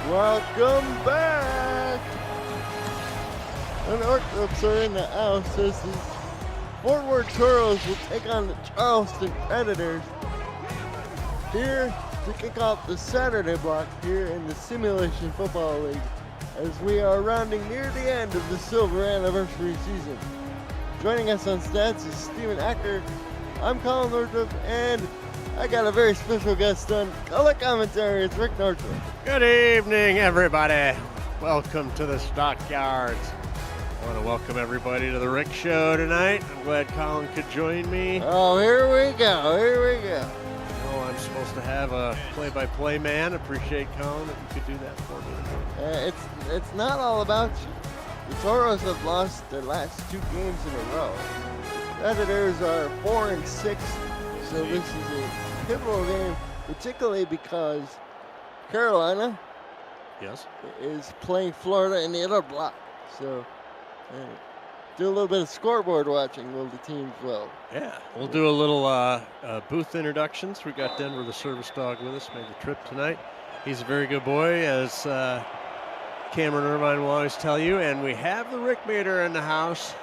Welcome back! The Northropes are in the house as the Fort Worth Toros will take on the Charleston Predators here to kick off the Saturday block here in the Simulation Football League as we are rounding near the end of the silver anniversary season. Joining us on stats is Stephen Acker. I'm Colin Northrop, and I got a very special guest on color commentary. It's Rick Northrop. Good evening, everybody. Welcome to the Stockyards. I want to welcome everybody to the Rick Show tonight. I'm glad Colin could join me. Oh, here we go. I'm supposed to have a play-by-play man. Appreciate, Colin, that you could do that for me. It's not all about you. The Toros have lost their last 2 games in a row. The Predators are 4-6, so this is a pivotal game, particularly because Carolina is playing Florida in the other block. So do a little bit of scoreboard watching will the teams well. Yeah, we'll do a little booth introductions. We got Denver, the service dog, with us, made the trip tonight. He's a very good boy, as Cameron Irvine will always tell you, and we have the Rick meter in the house.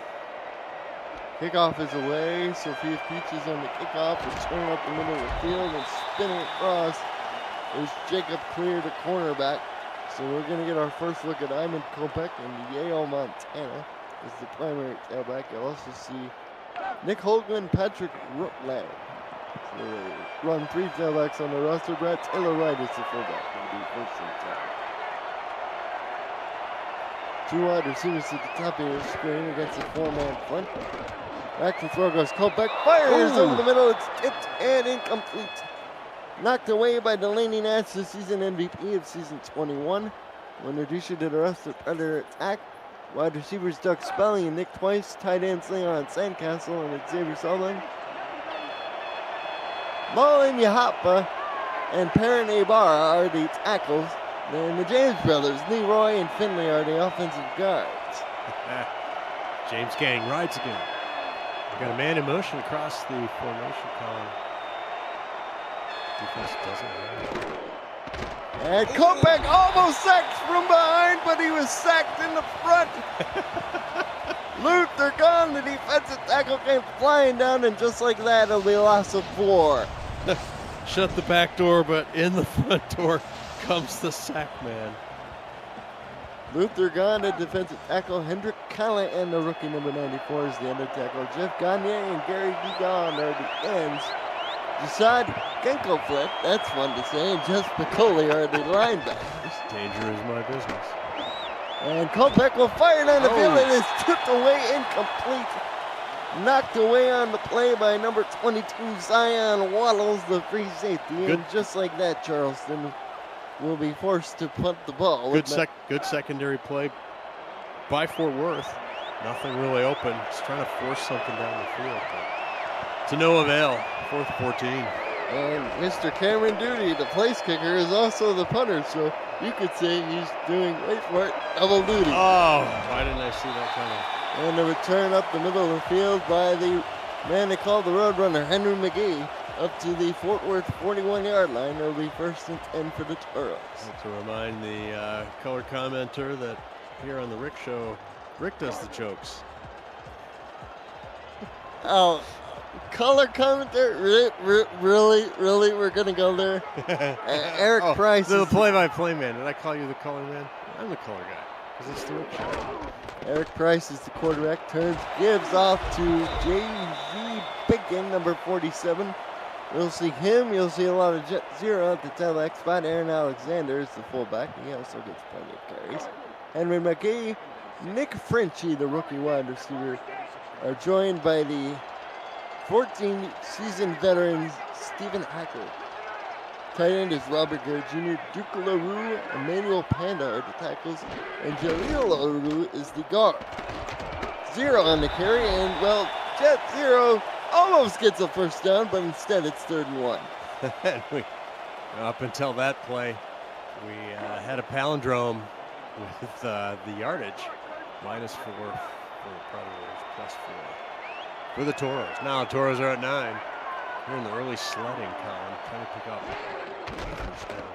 Kickoff is away. Sophia Peaches on the kickoff, returning up the middle of the field and spinning across. There's Jacob Clear, the cornerback. So we're going to get our first look at Iman Kopech and Yale, Montana as the primary tailback. You'll also see Nick Holgren, Patrick Rutland. So they run 3 tailbacks on the roster. Brad Taylor Wright is the fullback. Will be first and 10. 2 wide receivers at the top of your screen against a 4-man front. Back to throw goes Kopech. Fires over the middle. It's tipped and incomplete. Knocked away by Delaney Nance, the season MVP of season 21. When Nadisha did arrest the Predator attack. Wide receivers Doug Spelling and Nick Twice. Tight ends Leon Sandcastle and Xavier Sullivan. Mullen Yahapa and Perrin Abar are the tackles. Then the James brothers, Leroy and Finley, are the offensive guards. James Gang rides again. We got a man in motion across the formation column. Defense doesn't run. And Kopech almost sacked from behind, but he was sacked in the front. Luther gone, the defensive tackle came flying down, and just like that, it'll be a loss of 4. Shut the back door, but in the front door comes the sack man. Luther gone, the defensive tackle. Hendrik Kalle and the rookie number 94 is the under tackle. Jeff Gagne and Gary Gigon are the ends. Jasad Genkelflip, that's fun to say, and Jeff Piccoli are the linebackers. Danger is my business. And Kopech will fire down the field and is tipped away, incomplete. Knocked away on the play by number 22, Zion Waddles, the free safety. And just like that, Charleston will be forced to punt the ball. Good secondary play by Fort Worth. Nothing really open. Just trying to force something down the field. But to no avail. 4th 14. And Mr. Cameron Duty, the place kicker, is also the punter. So you could say he's doing, wait for it, double duty. Oh, why didn't I see that coming? And the return up the middle of the field by the man they call the Roadrunner, Henry McGee, up to the Fort Worth 41-yard line. It'll be first and 10 for the Toros. To remind the color commenter that here on the Rick Show, Rick does the jokes. Oh, color commentary? Really? We're going to go there? Eric Price. The play-by-play man. Did I call you the color man? I'm the color guy, because it's the Rick Show. Eric Price is the quarterback. Turns, gives off to J.Z. Bacon, number 47. You'll see him. You'll see a lot of Jet Zero at the tailback spot. Aaron Alexander is the fullback. He also gets plenty of carries. Henry McGee, Nick Frenchie, the rookie wide receiver, are joined by the 14-season veteran Stephen Hackle. Tight end is Robert Gare Jr., Duke LaRue, Emmanuel Panda are the tackles, and Jaleel LaRue is the guard. 0 on the carry, and well, Jet Zero almost gets a first down, but instead it's 3rd and 1. Up until that play, we had a palindrome with the yardage. -4 for the Predators, +4 for the Toros. Now the Toros are at 9. We're in the early sledding column, trying to pick up first down.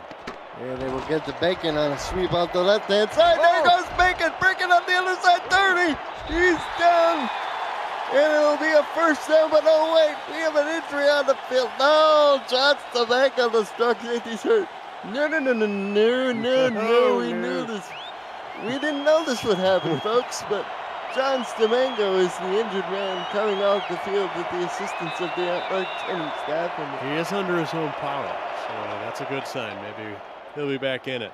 And they will get to Bacon on a sweep out the left-hand side. There goes Bacon, breaking up the other side, 30. He's down. And it'll be a first down, but oh wait, we have an injury on the field. No, John's the back on the struck safety's hurt. No, we knew this. We didn't know this would happen, folks, but John Stamengo is the injured man coming off the field with the assistance of the athletic training staff. And he is under his own power, so that's a good sign. Maybe he'll be back in it.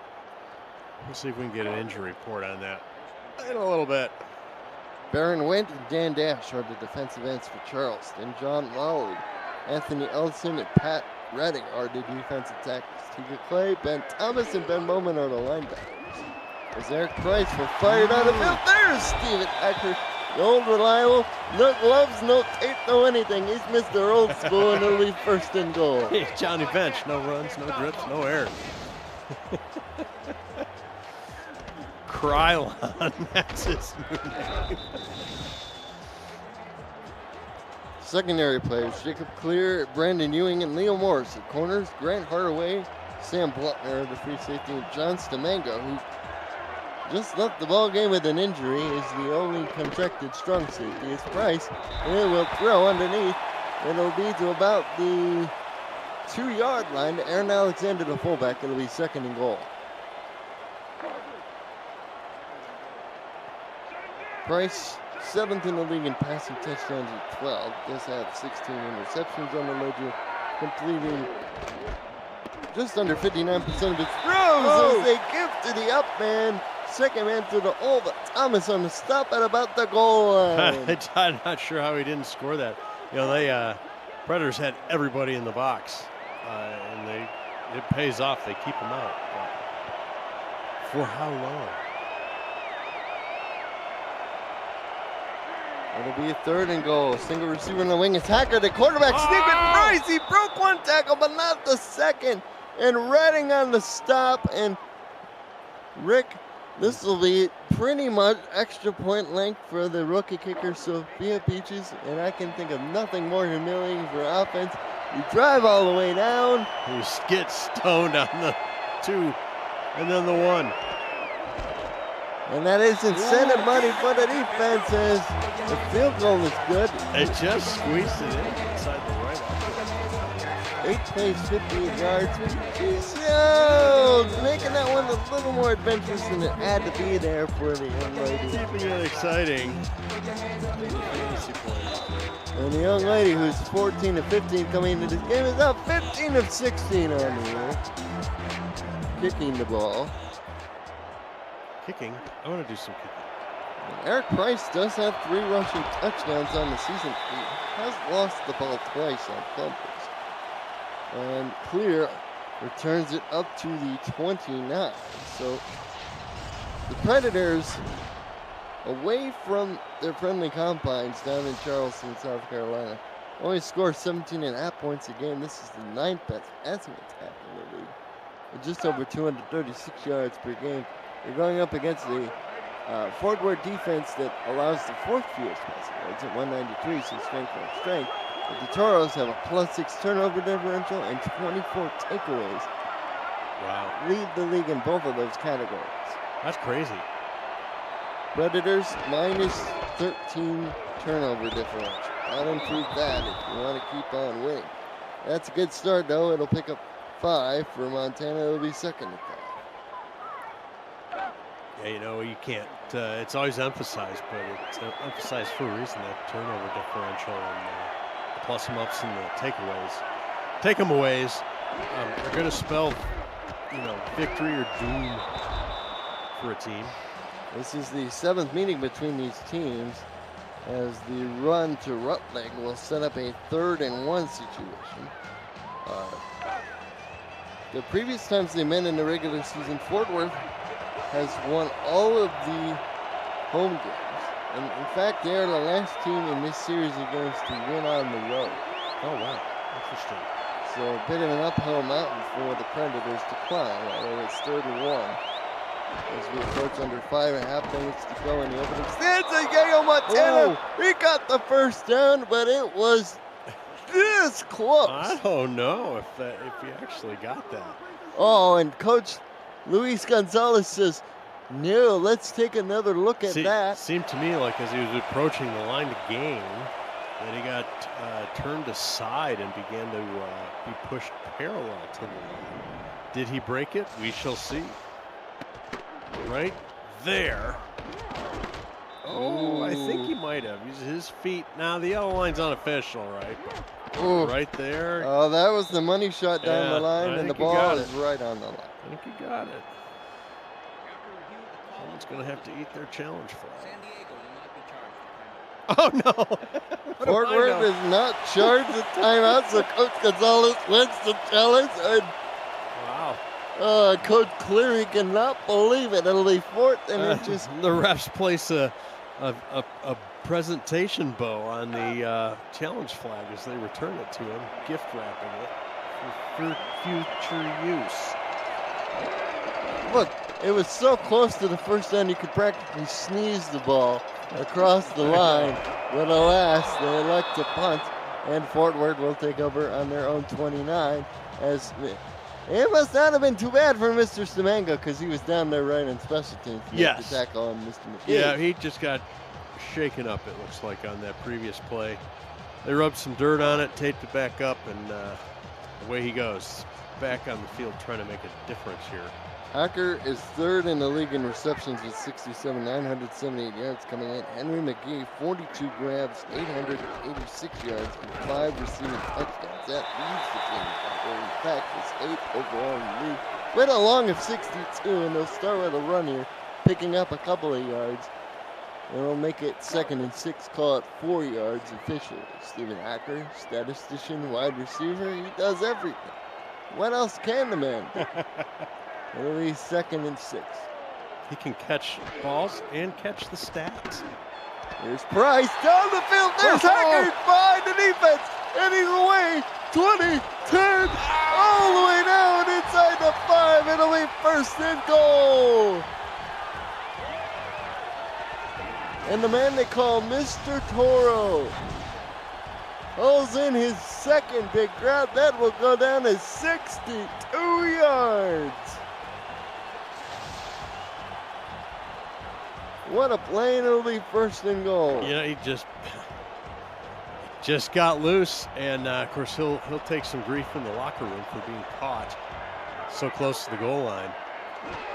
We'll see if we can get an injury report on that in a little bit. Baron Wendt and Dan Dash are the defensive ends for Charleston. John Lowry, Anthony Ellison, and Pat Redding are the defensive tackles. Teager Clay, Ben Thomas, and Ben Bowman are the linebackers. As Eric Price will fire down the field, there's Steven Eckert, the old reliable, no gloves, no tape, no anything. He's Mr. Old School, and it'll be first and goal. Hey, Johnny Bench, no runs, no drips, no errors. Krylon, that's his new name. Secondary players, Jacob Clear, Brandon Ewing, and Leo Morris. At corners, Grant Hardaway, Sam Blutner, the free safety, and John Stamengo, who just left the ball game with an injury, is the only contracted strong safety. It's Price, and it will throw underneath. It'll be to about the 2-yard line to Aaron Alexander, the fullback. It'll be second and goal. Price, 7th in the league in passing touchdowns at 12. Does have 16 interceptions on the ledger, completing just under 59% of his throws as they give to the up man. Second man to the hole, but Thomas on the stop at about the goal line. I'm not sure how he didn't score that. You know, they Predators had everybody in the box, and it pays off. They keep them out. But for how long? It'll be a third and goal. Single receiver in the wing attacker. The quarterback sneaking Price. He broke one tackle, but not the second. And Redding on the stop. And Rick, this will be pretty much extra point length for the rookie kicker, Sophia Peaches. And I can think of nothing more humiliating for offense. You drive all the way down. You get stoned on the 2 and then the 1. And that is incentive money for the defense as the field goal is good. They just squeezed it in inside the right. 8 plays, 58 yards. Jones making that one a little more adventurous than it had to be there for the young lady. Keeping it exciting. And the young lady who's 14 of 15 coming into this game is now 15 of 16 on the year. Kicking the ball. Kicking. I want to do some kicking. And Eric Price does have 3 rushing touchdowns on the season. He has lost the ball twice on fumbles. And Clear returns it up to the 29. So the Predators, away from their friendly confines down in Charleston, South Carolina, only score 17.5 points a game. This is the 9th best passing attack in the league, with just over 236 yards per game. They're going up against the Fort Worth defense that allows the 4th fewest passing yards at 193, so strength on strength. But the Toros have a +6 turnover differential and 24 takeaways. Wow. Lead the league in both of those categories. That's crazy. Predators -13 turnover differential. I'll improve that if you want to keep on winning. That's a good start, though. It'll pick up 5 for Montana. It'll be second and 5. Yeah, you know, you can't, it's always emphasized, but it's emphasized for a reason, that turnover differential and the plus and ups and the takeaways. Take them aways. They're going to spell, you know, victory or doom for a team. This is the 7th meeting between these teams as the run to Rutledge will set up a 3rd and 1 situation. The previous times they met in the regular season, Fort Worth has won all of the home games. And in fact, they are the last team in this series of games to win on the road. Oh, wow. Interesting. So a bit of an uphill mountain for the Predators to climb, although it's 3rd and 1. As we approach under 5.5 minutes to go in the opening stance, Yayo Montana, he got the first down, but it was this close. I don't know if he actually got that. Oh, and Coach Luis Gonzalez says, no, let's take another look at that. Seemed to me like as he was approaching the line to gain, that he got turned aside and began to be pushed parallel to the line. Did he break it? We shall see. Right there. Oh, I think he might have. His feet. Now, the yellow line's unofficial, right? Right there. Oh, that was the money shot down the line, and the ball is right on the line. I think he got it. Someone's going to have to eat their challenge flag. Oh, no. Fort Worth is not charged the timeout, so Coach Gonzalez wins the challenge. And Coach Cleary cannot believe it. It'll be fourth and inches. The refs place a presentation bow on the challenge flag as they return it to him, gift wrapping it for future use. Look, it was so close to the first end you could practically sneeze the ball across the line, but alas, they elect to punt, and Fort Worth will take over on their own 29. As it must not have been too bad for Mr. Semanga, because he was down there right in special teams to make the tackle on Mr. McKay. Yeah, he just got shaken up, it looks like, on that previous play. They rubbed some dirt on it, taped it back up, and away he goes. Back on the field trying to make a difference here. Acker is third in the league in receptions with 67, 978 yards coming in. Henry McGee, 42 grabs, 886 yards, and 5 receiving touchdowns. That leads the team. In fact, it's 8th overall in the league. With a long of 62, and they'll start with a run here, picking up a couple of yards. It'll make it 2nd and 6, call it 4 yards officially. Stephen Acker, statistician, wide receiver, he does everything. What else can the man do? It'll be 2nd and 6. He can catch balls and catch the stats. Here's Price down the field. There's Hackard behind the defense. And he's away. 20, 10, all the way down inside the 5. It'll be 1st and goal. And the man they call Mr. Toro holds in his 2nd big grab. That will go down to 62 yards. What a play, and it'll be 1st and goal. Yeah, he just got loose, and of course he'll take some grief in the locker room for being caught so close to the goal line.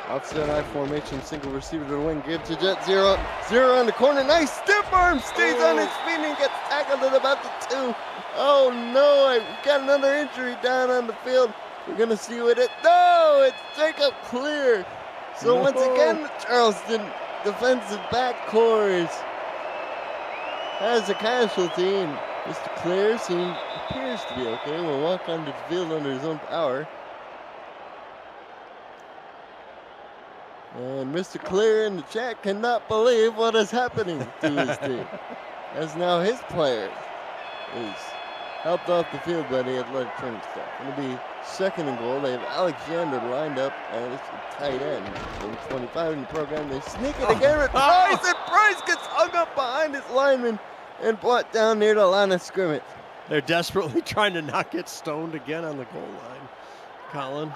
Outside I formation, single receiver to the wing, give to Jet 0. 0 on the corner, nice stiff arm, stays on his feet and gets tackled at about the 2. Oh no, I've got another injury down on the field. We're gonna see what it, no, it's Jacob Clear. So once again, Charleston defensive backcourt has a casualty, and Mr. Clear appears to be okay. Will walk onto the field under his own power. And Mr. Clear in the chat cannot believe what is happening to his team, as now his player is helped off the field by the athletic training staff. It'll be 2nd and goal. They have Alexander lined up as a tight end. Number 25 in the program. They sneak it again with Price, and Price gets hung up behind his lineman and brought down near the line of scrimmage. They're desperately trying to not get stoned again on the goal line, Colin.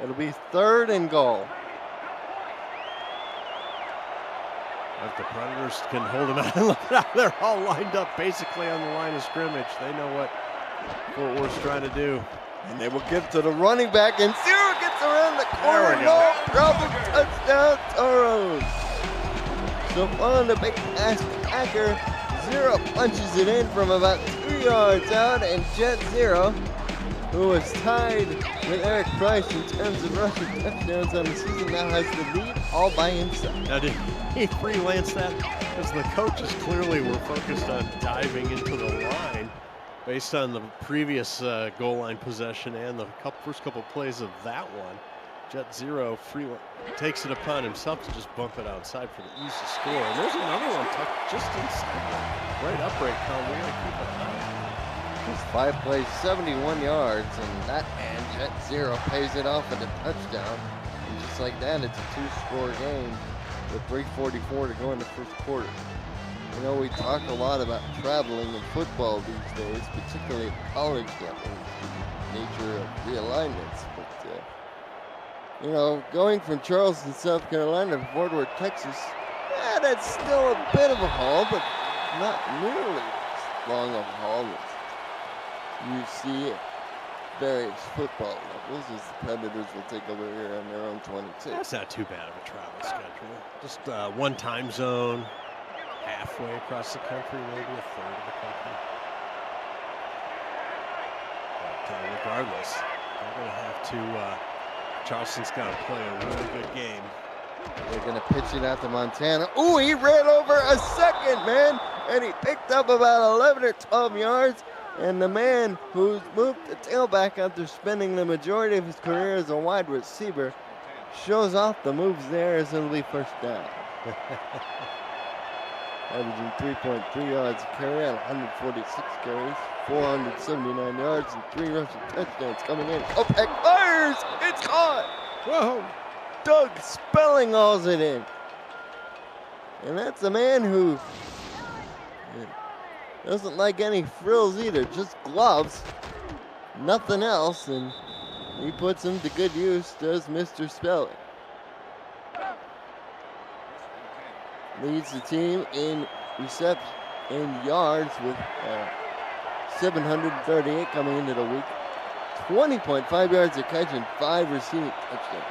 It'll be 3rd and goal. If the Predators can hold them out, look at how they're all lined up basically on the line of scrimmage. They know what Fort Worth's trying to do. And they will give to the running back, and 0 gets around the corner. No problem. Touchdown, Toros. So on the big ass Acker, 0 punches it in from about 2 yards out, and Jet 0, who was tied with Eric Price in terms of rushing touchdowns on the season, now has the lead all by himself. Now, did he freelance that? Because the coaches clearly were focused on diving into the line based on the previous goal line possession and the first couple plays of that one. Jet 0 takes it upon himself to just bump it outside for the easy score. And there's another one tucked just inside. Right upright, Colin. We got to keep an eye on. Just 5 plays, 71 yards, and that man, Jet 0, pays it off with a touchdown. And just like that, it's a 2-score game with 3:44 to go in the 1st quarter. You know, we talk a lot about traveling in football these days, particularly at college level. nature of the alignments. But, you know, going from Charleston, South Carolina to Fort Worth, Texas, that's still a bit of a haul, but not nearly as long of a haul as you see at various football levels, as the Predators will take over here on their own 22. That's not too bad of a travel schedule. Just one time zone, halfway across the country, maybe a third of the country. But regardless, they're going to have to, Charleston's got to play a really good game. They're going to pitch it out to Montana. Ooh, he ran over a second, man, and he picked up about 11 or 12 yards. And the man who's moved the tailback after spending the majority of his career as a wide receiver shows off the moves there as it'll be first down. Averaging 3.3 yards a carry on 146 carries, 479 yards, and 3 rushing touchdowns coming in. Kopech fires! It's caught! Whoa! Doug Spelling hauls it in. And that's a man who doesn't like any frills either, just gloves, nothing else, and he puts them to good use, does Mr. Spelling. Leads the team in reception and yards with 738 coming into the week. 20.5 yards a catch and 5 receiving touchdowns.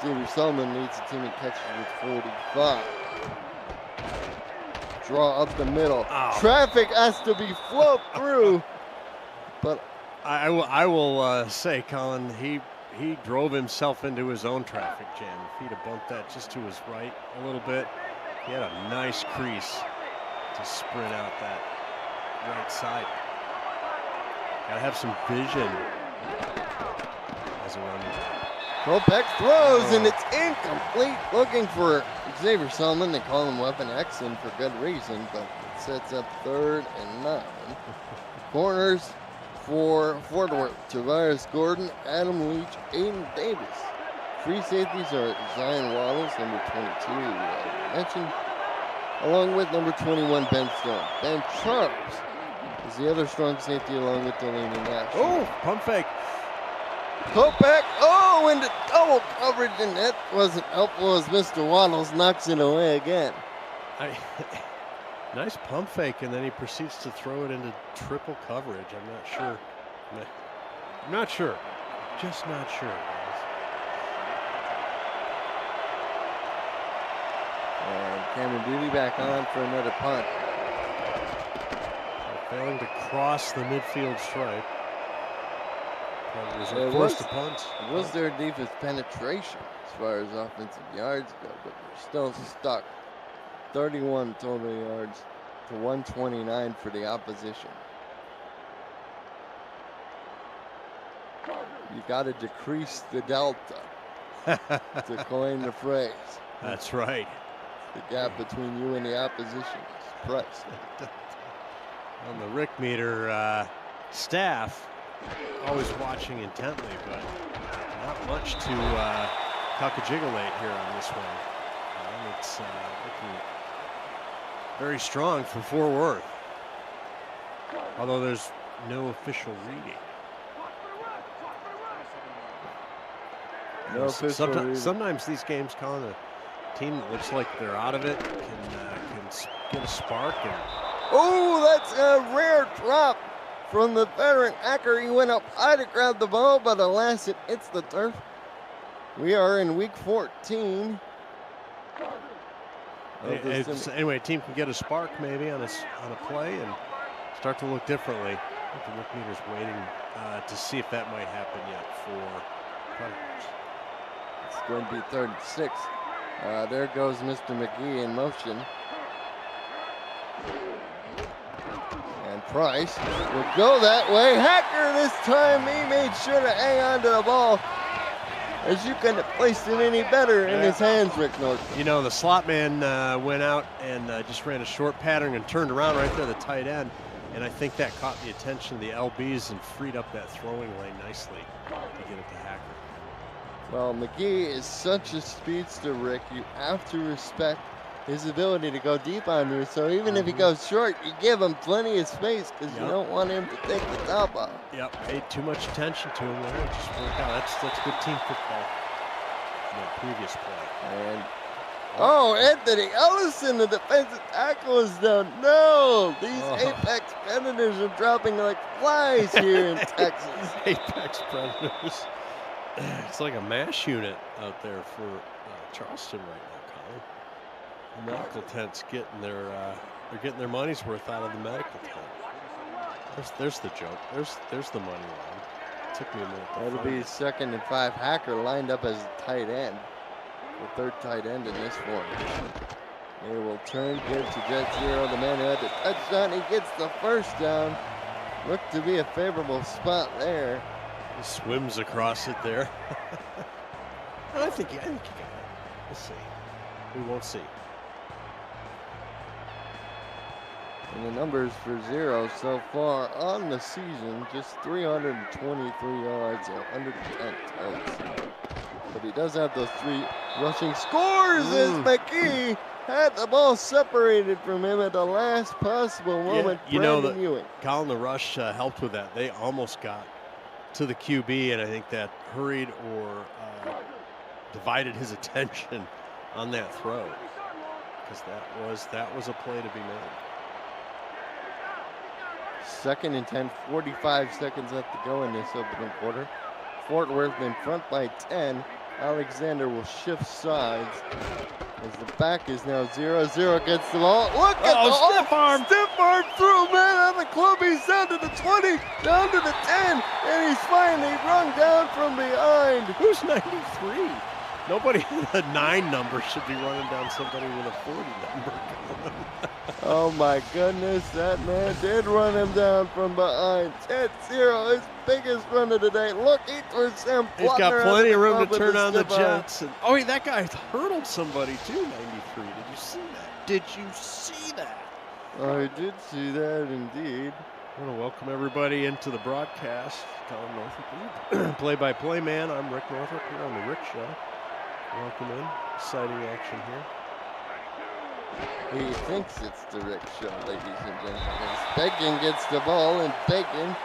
Xavier Solomon leads the team in catches with 45. Draw up the middle. Ow. Traffic has to be flowed through. But I will say, Colin, he drove himself into his own traffic jam. If he'd have bumped that just to his right a little bit, he had a nice crease to sprint out that right side. Gotta have some vision as a running back. Kopech throws, and it's incomplete. Looking for Xavier Solomon. They call him Weapon X, and for good reason, but it sets up 3rd and 9. Corners for Fort Worth: Tavares Gordon, Adam Leach, Aiden Davis. Free safeties are Zion Waddles, number 22, mentioned, along with number 21, Ben Stone. Ben Charles is the other strong safety, along with Delaney Nash. Oh, pump fake. Kopech, into double coverage, and that wasn't helpful as Mr. Waddles knocks it away again. Nice pump fake, and then he proceeds to throw it into triple coverage. I'm not sure. I'm not sure. Just not sure, guys. And Cameron Duty back on for another punt. Failing to cross the midfield stripe. It forced to punt. was their deepest penetration as far as offensive yards go, but they're still stuck. 31 total yards to 129 for the opposition. You got to decrease the delta, to coin the phrase. That's right. The gap between you and the opposition is priced. On the Rick Meter staff, always watching intently, but not much to cockajigolate here on this one. It's looking very strong for Fort Worth, although there's no official reading. No official reading. Sometimes these games, Colin, a team that looks like they're out of it can get a spark. Oh, that's a rare drop from the veteran Acker. He went up high to grab the ball, but alas, it hits the turf. We are in week 14. Anyway, a team can get a spark maybe on a play and start to look differently. I think the Rick Meter's waiting to see if that might happen yet for Predators. It's going to be 3rd and 6. There goes Mr. McGee in motion. And Price will go that way. Hacker this time, he made sure to hang on to the ball, as you couldn't have placed it any better in his hands, Rick Norton. You know, the slot man went out and just ran a short pattern and turned around right there, the tight end. And I think that caught the attention of the LBs and freed up that throwing lane nicely to get it to Hacker. Well, McGee is such a speedster, Rick. You have to respect his ability to go deep on you. So even if he goes short, you give him plenty of space because you don't want him to take the top off. Yep, paid too much attention to him there. It just worked out. That's good team football in the previous play. And Anthony Ellison, the defensive tackle, is down. No, these Apex Predators are dropping like flies here in Texas. Apex Predators. It's like a MASH unit out there for Charleston right now, Colin. The medical tent's getting they're getting their money's worth out of the medical tent. There's the joke. There's the money line. Took me a minute. That'll be 2nd and 5. Hacker lined up as a tight end. The 3rd tight end in this formation. They will turn, give to Jet Zero, the man who had the touchdown. He gets the 1st down. Looked to be a favorable spot there. He swims across it there. I think you got it. Let's see. We won't see. And the numbers for Zero so far on the season, just 323 yards or 110 totes. But he does have those 3 rushing scores as McGee had the ball separated from him at the last possible moment. Yeah, you know, Colin, the rush helped with that. They almost got to the QB, and I think that hurried or divided his attention on that throw, because that was a play to be made. 2nd and 10, 45 seconds left to go in this opening quarter. Fort Worth in front by 10. Alexander will shift sides as the back is now 0-0 gets the ball. Look at the stiff arm. Stiff arm through, man, on the club. He's down to the 20, down to the 10, and he's finally run down from behind. Who's 93? Nobody with a 9 number should be running down somebody with a 40 number. Oh my goodness, that man did run him down from behind. 10-0, his biggest run of the day. Look, he threw Sam Plotner. He's got plenty of room to turn on the stiff Jets. And, that guy hurdled somebody too, 93. Did you see that? Did you see that? I did see that indeed. I want to welcome everybody into the broadcast. Colin Northrop, play-by-play man. I'm Rick Northrop here on the Rick Show. Welcome in. Exciting action here. He thinks it's the Rick Show, ladies and gentlemen. Bacon gets the ball, and Bacon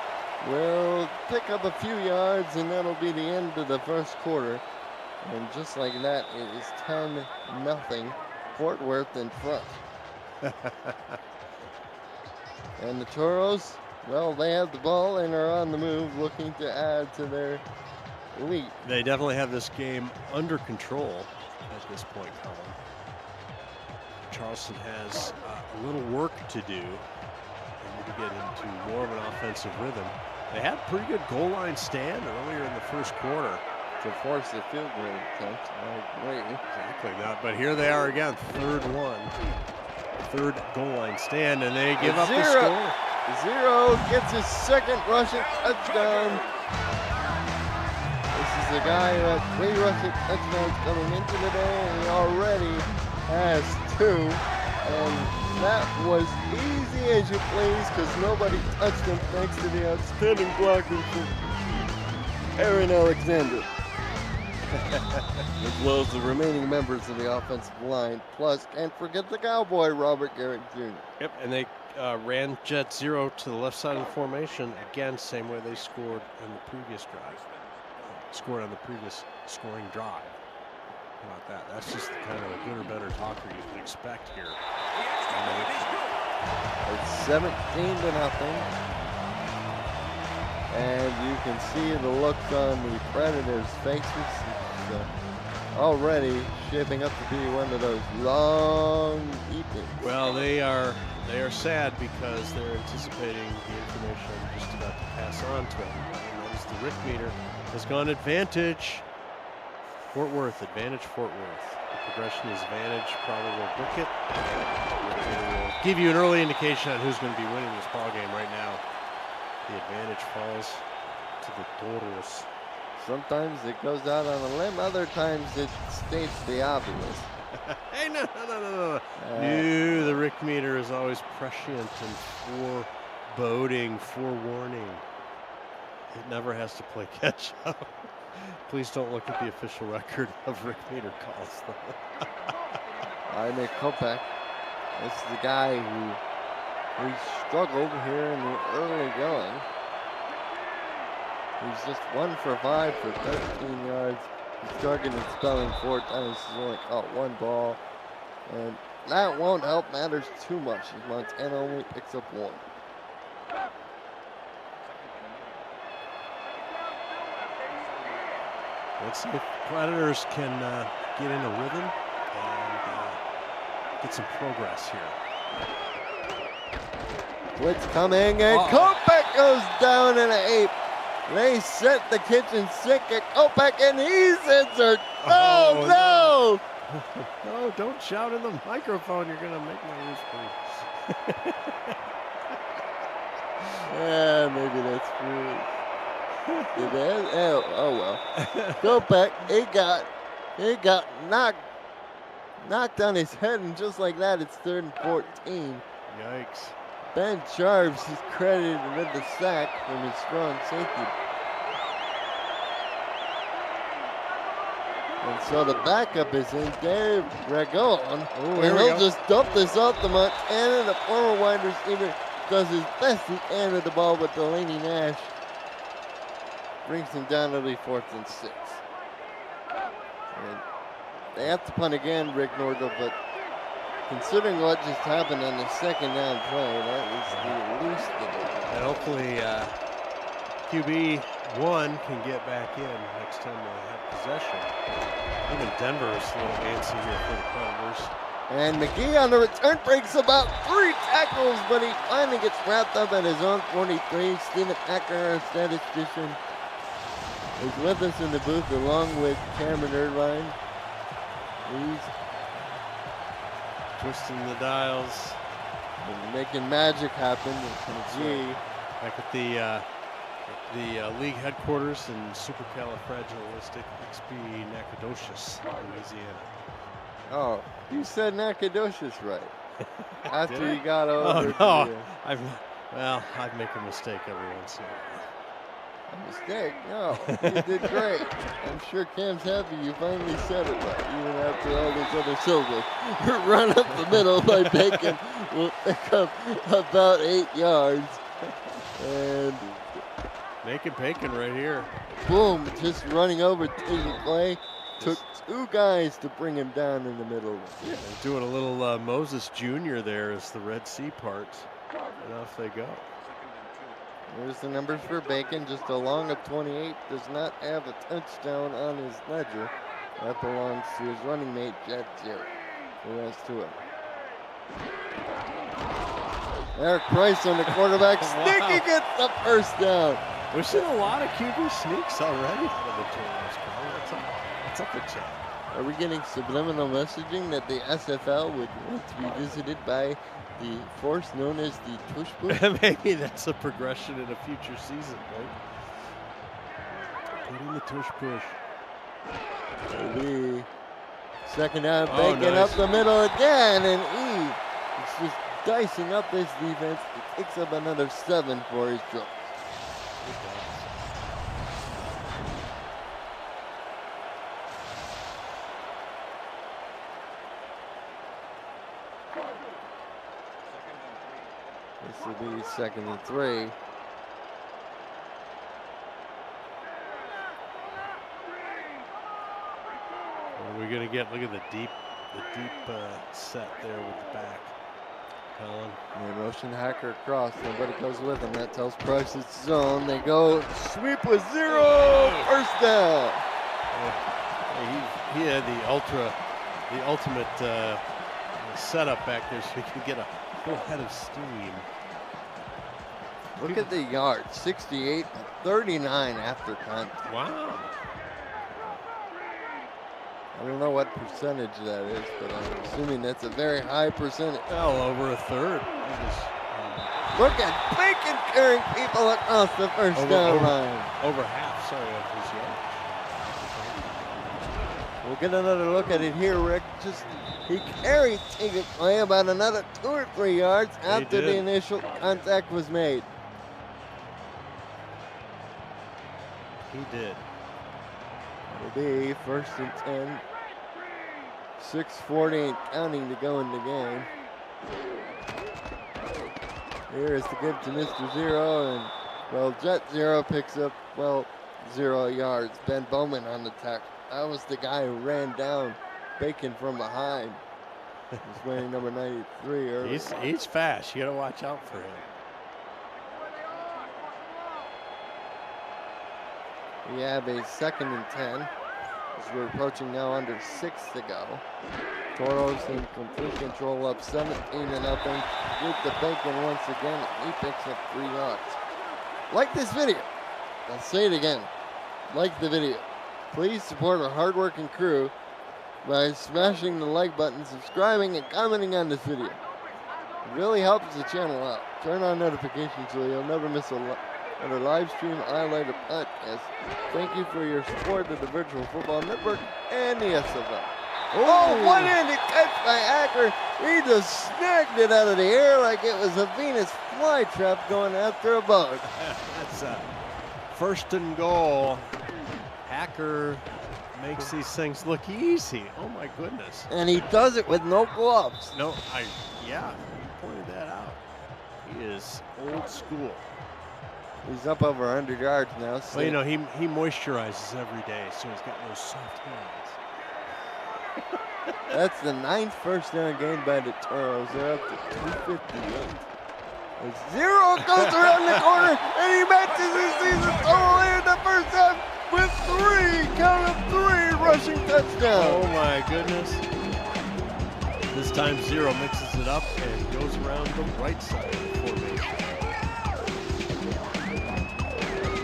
will pick up a few yards, and that'll be the end of the 1st quarter. And just like that, it is 10-0. Fort Worth in front. And the Toros, well, they have the ball and are on the move, looking to add to their lead. They definitely have this game under control at this point, Colin. Charleston has a little work to do. They need to get into more of an offensive rhythm. They had a pretty good goal line stand earlier in the 1st quarter to force the field goal attempt. I agree. Exactly that. But here they are again, 3rd goal line stand, and they give up the score. Zero gets his 2nd rushing touchdown. This is a guy who had 3 rushing touchdowns coming into the day, and he already has 2. And that was easy as you please because nobody touched him thanks to the outstanding blocking from Aaron Alexander. As well as the remaining members of the offensive line. Plus, can't forget the cowboy, Robert Garrett Jr. Yep, and they ran Jet Zero to the left side of the formation. Again, same way they scored on the previous drive. Scored on the previous scoring drive. How about that? That's just the kind of a good or better talker you can expect here. It's 17-0. And you can see the looks on the Predators' faces. It's already shaping up to be one of those long evenings. Well, they are sad because they're anticipating the information I'm just about to pass on to them. And that is the Rick meter has gone advantage. Fort Worth, advantage Fort Worth. The progression is advantage, probable book it. Will give you an early indication on who's going to be winning this ball game right now. The advantage falls to the Toros. Sometimes it goes out on a limb, other times it states the obvious. Hey, no. No, the Rick meter is always prescient and foreboding, forewarning. It never has to play catch up. Please don't look at the official record of Rick meter calls. I make Kopech. This is the guy who struggled here in the early going. He's just 1 for 5 for 13 yards. He's targeting and spelling 4 times. He's only caught 1 ball. And that won't help matters too much as Montana only picks up 1. Let's see if Predators can get in a rhythm and get some progress here. Blitz coming, and Kopech goes down in an 8. They set the kitchen sink at Kopech, and he's injured. Oh, no! No, don't shout in the microphone. You're going to make my ears bleed. Yeah, maybe that's true. Oh well. Kopech, he got knocked on his head, and just like that, it's 3rd and 14. Yikes. Ben Charves is credited with the sack from his strong safety. And so the backup is in, Dave Ragon. And he'll just dump this off to Montana. The former wide receiver does his best he can with the ball, but Delaney Nash brings him down. It'll be 4th and 6. And they have to punt again, Rick Nordell, but considering what just happened on the 2nd down play, that is the least of it. And hopefully QB1 can get back in next time they have possession. Even Denver's a little antsy here for the Predators. And McGee on the return breaks about 3 tackles, but he finally gets wrapped up at his own 43. Stephen Acker, our statistician, is with us in the booth along with Cameron Irvine. He's twisting the dials, and making magic happen. McGee back at the league headquarters in supercalifragilisticexpialidocious, Louisiana. Oh, you said Nacogdoches right. After you got over. Oh, no. I'd make a mistake every once in a while. A mistake? No, you did great. I'm sure Cam's happy you finally said it right, even after all those other syllables. Run up the middle by Bacon will pick up about 8 yards. And making Bacon right here. Boom, just running over taking play. Took 2 guys to bring him down in the middle. Yeah, doing a little Moses Jr. there as the Red Sea parts. And off they go. There's the numbers for Bacon, just a long of 28, does not have a touchdown on his ledger. That belongs to his running mate, Jet Jarrett. The rest to him. Eric Price on the quarterback sneak, he gets the 1st down. We've seen a lot of QB sneaks already out of the tournament. What's up with Chad? Are we getting subliminal messaging that the SFL would want to be visited by the force known as the tush push? Maybe that's a progression in a future season, right? Put in the tush push. Maybe. 2nd down, Bacon up the middle again, and he's just dicing up this defense. He picks up another 7 for his troubles. This will be 2nd and 3. What are we gonna get? Look at the deep set there with the back. Colin. They motion Hacker across. Nobody goes with him. That tells Price it's zone. They go sweep with 0. 1st down. He had the ultimate setup back there so he could get a full head of steam. Look at the yards, 68 and 39 after contact. Wow. I don't know what percentage that is, but I'm assuming that's a very high percentage. Well, over a third. Look at Bacon carrying people across the 1st down line. Over half, sorry, of his yards. We'll get another look at it here, Rick. He carried Taking play about another 2 or 3 yards after the initial contact was made. He did. It'll be 1st and 10. 6:40 and counting to go in the game. Here is the give to Mr. Zero, and well, Jet Zero picks up, well, 0 yards. Ben Bowman on the tackle. That was the guy who ran down Bacon from behind. He's wearing number 93 earlier. He's fast. You got to watch out for him. We have a 2nd and 10 as we're approaching now under 6 to go. Toros in complete control, up 17-0. With the Bacon once again, he picks up 3 yards. Like this video. I'll say it again. Like the video. Please support our hardworking crew by smashing the like button, subscribing, and commenting on this video. It really helps the channel out. Turn on notifications so you'll never miss another live stream, highlight, or podcast. Thank you for your support of the Virtual Football Network and the SFL. Oh, one-handed catch by Acker. He just snagged it out of the air like it was a Venus flytrap going after a bug. That's a 1st and goal. Hacker makes these things look easy. Oh my goodness. And he does it with no gloves. No, yeah, you pointed that out. He is old school. He's up over 100 yards now. So well, you know, he moisturizes every day, so he's got those soft hands. That's the 9th first down gained by the Toros. They're up to 258. As Zero goes around the corner, and he matches his season total in the first half with 3, count of 3 rushing touchdowns. Oh my goodness. This time Zero mixes it up and goes around the right side of the formation.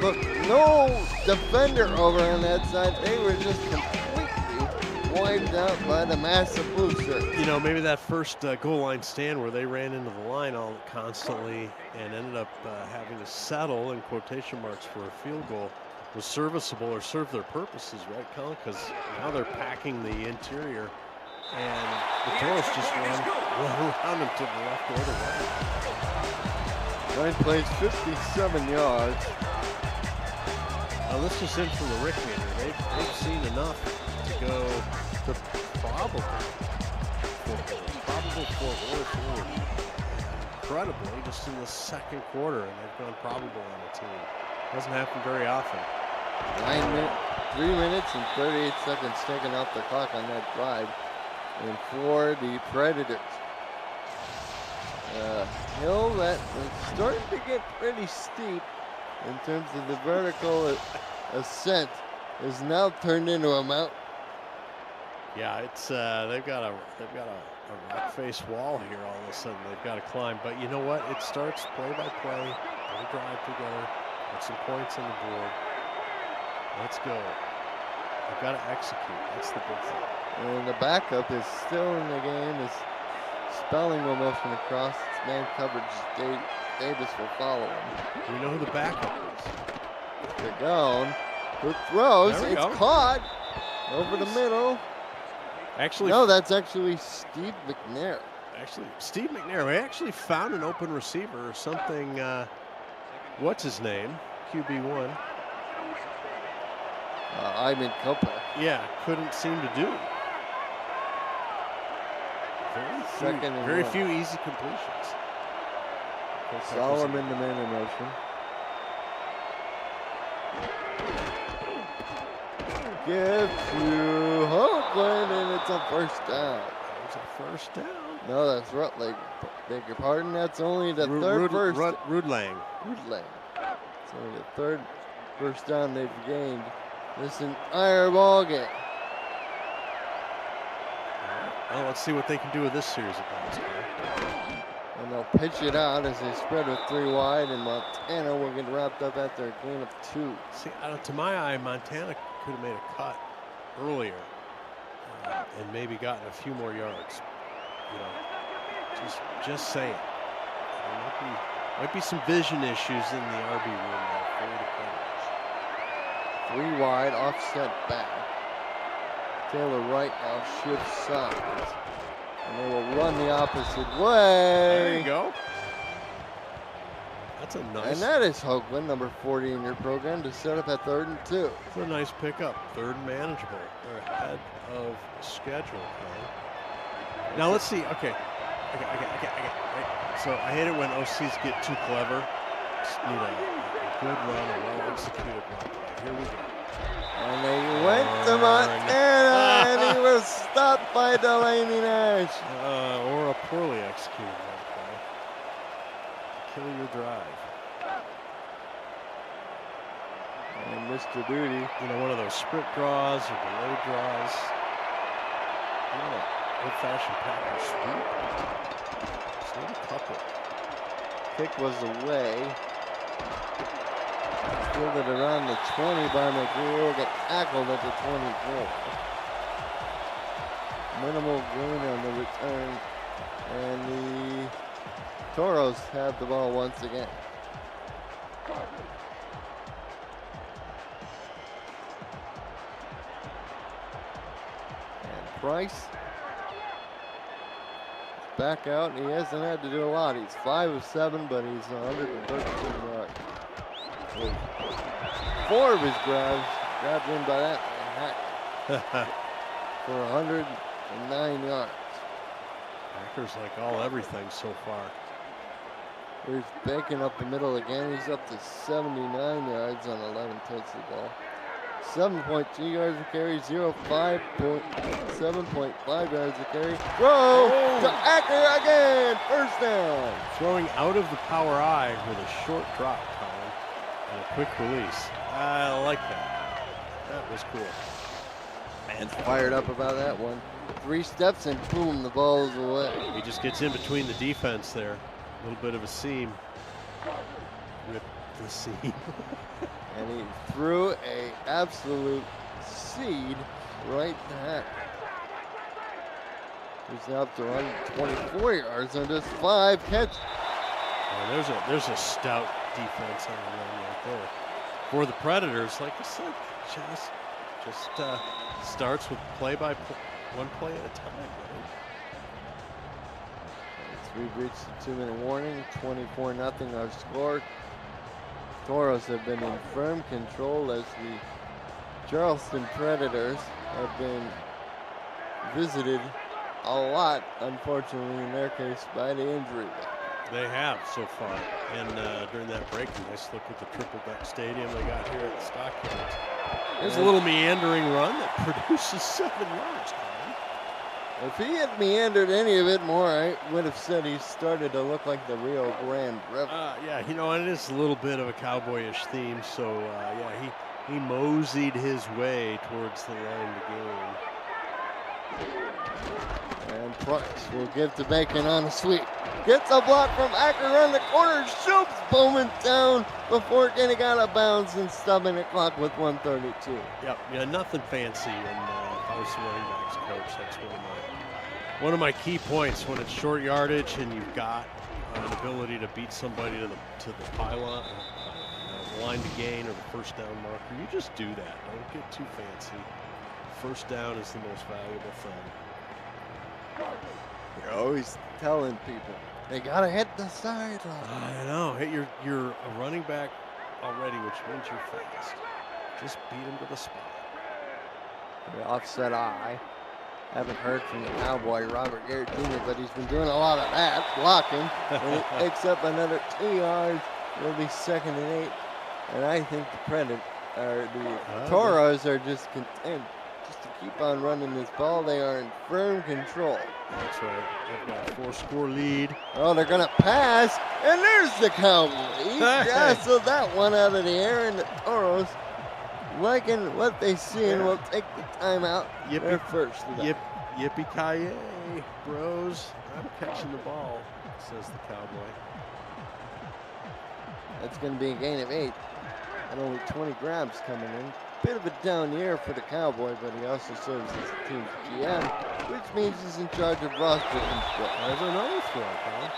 Look, no defender over on that side. They were just completely wiped out by the massive blue shirts. You know, maybe that first goal line stand where they ran into the line all constantly and ended up having to settle in quotation marks for a field goal was serviceable or served their purposes, right, Colin? Because now they're packing the interior, and the Toros just run around them to the left or the right. Line plays 57 yards. Now this is in from the Rick meter. They've seen enough to go to probable Fort Worth forward. Incredibly, just in the 2nd quarter, and they've gone probable on the team. Doesn't happen very often. 3 minutes and 38 seconds taken off the clock on that drive. And for the Predators. Hill that is starting to get pretty steep in terms of the vertical ascent is now turned into a mountain. Yeah, it's they've got a rock face wall here. All of a sudden, they've got to climb. But you know what? It starts play by play. They drive together. Put some points on the board. Let's go. They've got to execute. That's the big thing. And the backup is still in the game. Is spelling will motion across. It's man coverage. Davis will follow him. Do we know who the backup is? They're gone. Who throws? It's caught over the middle. Actually, no, that's actually Steve McNair. Actually, Steve McNair. We actually found an open receiver or something. What's his name? QB1. Ivan Kopa. Yeah, couldn't seem to do. Very few easy completions. Solomon the man in motion. Give to Oakland, and it's a 1st down. It's a 1st down. No, that's Rutledge. Beg your pardon. That's only the 3rd first. Rudlang. It's only the 3rd first down they've gained this entire ball game. Well, let's see what they can do with this series of basketball. And they'll pitch it out as they spread with 3 wide, and Montana will get wrapped up after a gain of 2. See, to my eye, Montana could have made a cut earlier and maybe gotten a few more yards. You know, just saying. There might be some vision issues in the RB room for the Predators. 3 wide, offset back. Taylor Wright now shifts sides. And they will run the opposite way. There you go. That's a nice. And that is Hoagland, number 40 in your program, to set up at 3rd and 2. It's a nice pickup. 3rd and manageable. They're ahead of schedule. Now let's see. Okay. So I hate it when OCs get too clever. Just need a good run, a well-executed run. Here we go. And they went to Montana, and he was stopped by Delaney Nash. Or a poorly executed run play. Kill your drive. And Mr. Duty. You know, one of those sprint draws or delayed draws. You know, old-fashioned Packer sweep. Just need a couple. Kick was away. Fielded around the 20 by McGrew. Get tackled at the 24. Minimal gain on the return. And the Toros have the ball once again. And Price back out, and he hasn't had to do a lot. He's 5 of 7, but he's 113 yards. 4 of his grabs grabbed in by that man for 109 yards. Packers like everything so far. Here's Bacon up the middle again. He's up to 79 yards on 11 touches the ball. 7.2 yards a carry, 7.5 yards a carry. Throw to Acker again, first down. Throwing out of the power I with a short drop, Colin, and a quick release. I like that. That was cool. Man's fired up about that one. 3 steps and boom, the ball's away. He just gets in between the defense there. A little bit of a seam. Rip the seam. And he threw a absolute seed right back. He's now up to 124 yards on just 5 catches. Oh, there's a stout defense on the run right there. For the Predators, like I said, just starts with one play at a time. Right? We've reached the 2-minute warning. 24-0 our score. Toros have been in firm control as the Charleston Predators have been visited a lot, unfortunately in their case, by the injury. They have so far. And during that break, a nice look at the triple deck stadium they got here at the Stockyards. There's a little meandering run that produces 7 yards. If he had meandered any of it more, I would have said he started to look like the Rio Grande River. Yeah, you know, and it is a little bit of a cowboyish theme. So, yeah, he moseyed his way towards the line to gain. And Price will give to Bacon on a sweep. Gets a block from Acker on the corner, shoots Bowman down before getting out of bounds and stopping the clock with 1:32. Yep, yeah, nothing fancy. And if I was the running backs coach, that's one of my key points when it's short yardage and you've got an ability to beat somebody to the pylon, the line to gain, or the first down marker. You just do that. Don't get too fancy. First down is the most valuable thing. You're always telling people they gotta hit the sideline. I know. Hey, you're a running back already, which means you're fast. Just beat him to the spot. The offset eye. Haven't heard from the Cowboy, Robert Garrett Jr., but he's been doing a lot of that, blocking. And he picks up another 2 yards. It'll be 2nd and 8. And I think the Toros are just content just to keep on running this ball. They are in firm control. That's right. They've got a 4-score lead. Oh, they're going to pass. And there's the Cowboy. He jostled that one out of the air, and the Toros, liking what they see, and will take the timeout. Their first. Yippee-ki-yay, bros. I'm catching the ball, says the Cowboy. That's going to be a gain of 8. And only 20 grabs coming in. Bit of a down year for the Cowboy, but he also serves as the team's GM, which means he's in charge of roster control. There's another throw, huh?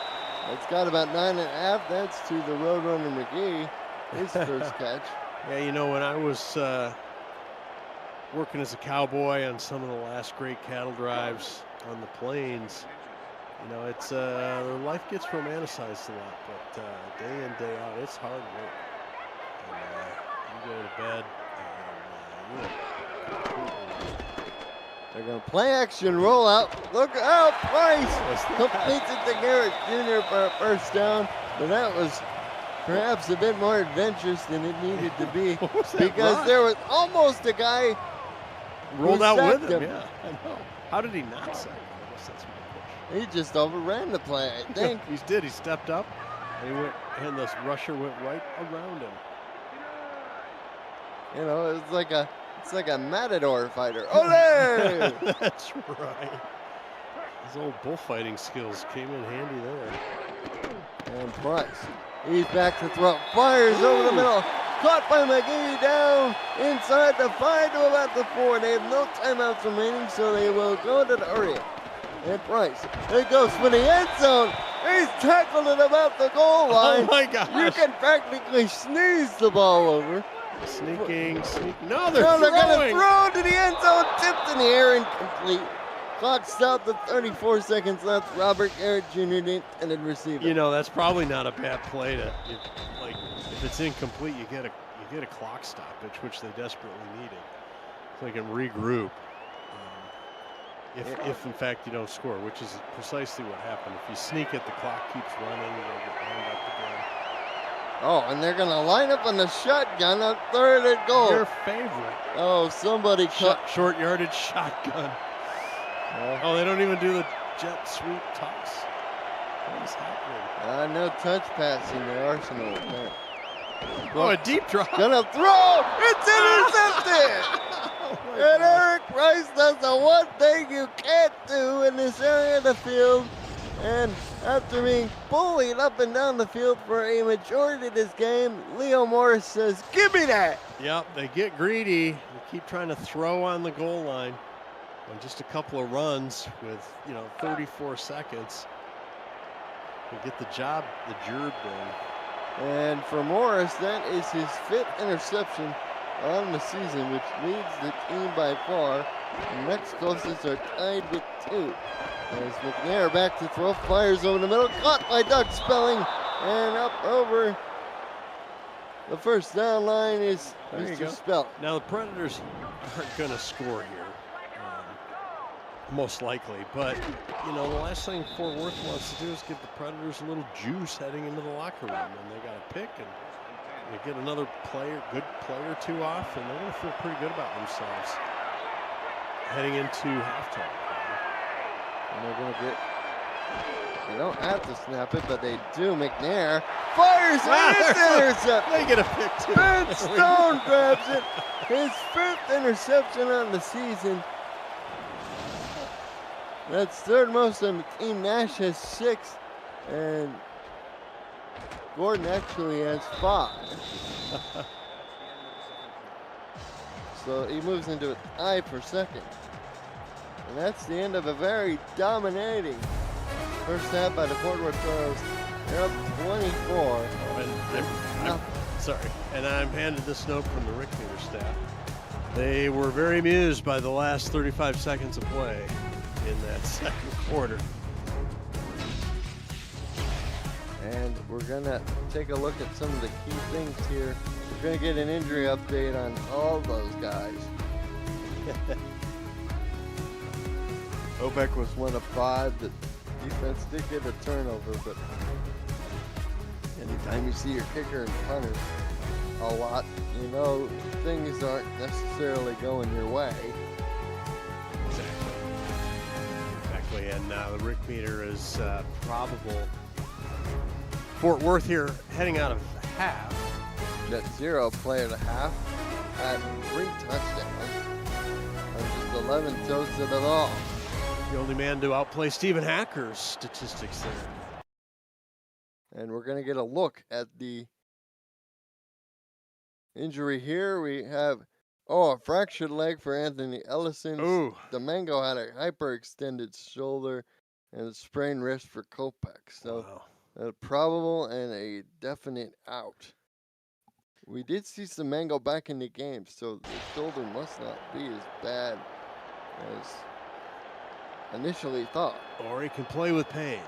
It's got about 9.5. That's to the Roadrunner McGee, his first catch. Yeah, you know, when I was working as a cowboy on some of the last great cattle drives on the plains, You know, it's life gets romanticized a lot, but day in, day out, it's hard work. And you go to bed, and They're going to play action rollout. Look out, Price completes it to Garrett Jr. for a first down, but that was perhaps a bit more adventurous than it needed to be because there was almost a guy rolled out with him. him. Yeah, I know. How did he not sack him? I guess that's my question. He just overran the play, I think. He did. He stepped up, and the rusher went right around him. You know, it's like a matador fighter. Ole! That's right. His old bullfighting skills came in handy there. And Price, he's back to throw. Fires over the middle. Caught by McGee down inside the 5 to about the 4. They have no timeouts remaining, so they will go to the area. And Price, there goes for the end zone. He's tackled at about the goal line. Oh my gosh. You can practically sneeze the ball over. Sneaking. No, they're going to throw to the end zone. Tipped in the air, incomplete. Clock stopped at 34 seconds left. Robert Garrett Jr., the intended receiver. You know, that's probably not a bad play to, like, if it's incomplete, you get a clock stoppage, which they desperately needed, so they can regroup. If in fact you don't score, which is precisely what happened. If you sneak it, the clock keeps running, you're going to get lined up again. Oh, and they're going to line up on the shotgun on 3rd and goal. Your favorite. Oh, somebody cut. Short yardage shotgun. Oh, they don't even do the jet sweep toss. What is happening? No touch pass in the arsenal. Oh, a deep drop. Gonna throw. It's intercepted. And Eric Price does the one thing you can't do in this area of the field. And after being bullied up and down the field for a majority of this game, Leo Morris says, "Give me that." Yep, they get greedy. They keep trying to throw on the goal line. And just a couple of runs with, 34 seconds. We get the job done. And for Morris, that is his 5th interception on the season, which leads the team by far. The next closest are tied with 2. As McNair back to throw, fires over the middle, caught by Doug Spelling, and up over the first down line is Mr. Spelling. Now the Predators aren't going to score here. Most likely, but the last thing Fort Worth wants to do is give the Predators a little juice heading into the locker room, and they got to pick and they get another good player or 2 off, and they're going to feel pretty good about themselves heading into halftime. And they're going to they don't have to snap it, but they do. McNair fires and it's intercepted. They get a pick too. Ben Stone grabs it. His 5th interception on the season. That's 3rd most on the team. Nash has 6, and Gordon actually has 5. So he moves into a tie for 2nd. And that's the end of a very dominating first half by the Fort Worth Toros. They're up 24. And I'm handed this note from the Rick Meter staff. They were very amused by the last 35 seconds of play in that 2nd quarter. And we're gonna take a look at some of the key things here. We're gonna get an injury update on all those guys. Obeck was 1 of 5. The defense did get a turnover, but anytime you see your kicker and punter a lot, things aren't necessarily going your way. And the Rick Meter is probable. Fort Worth here heading out of half. Net 0 play at a half. Had 3 touchdowns. And just 11 toasted at all. The only man to outplay Stephen Hacker's statistics there. And we're going to get a look at the injury here. We have, a fractured leg for Anthony Ellison. Ooh. Domingo had a hyperextended shoulder and a sprained wrist for Kopech. So a probable and a definite out. We did see Domingo back in the game, so the shoulder must not be as bad as initially thought. Or he can play with pain.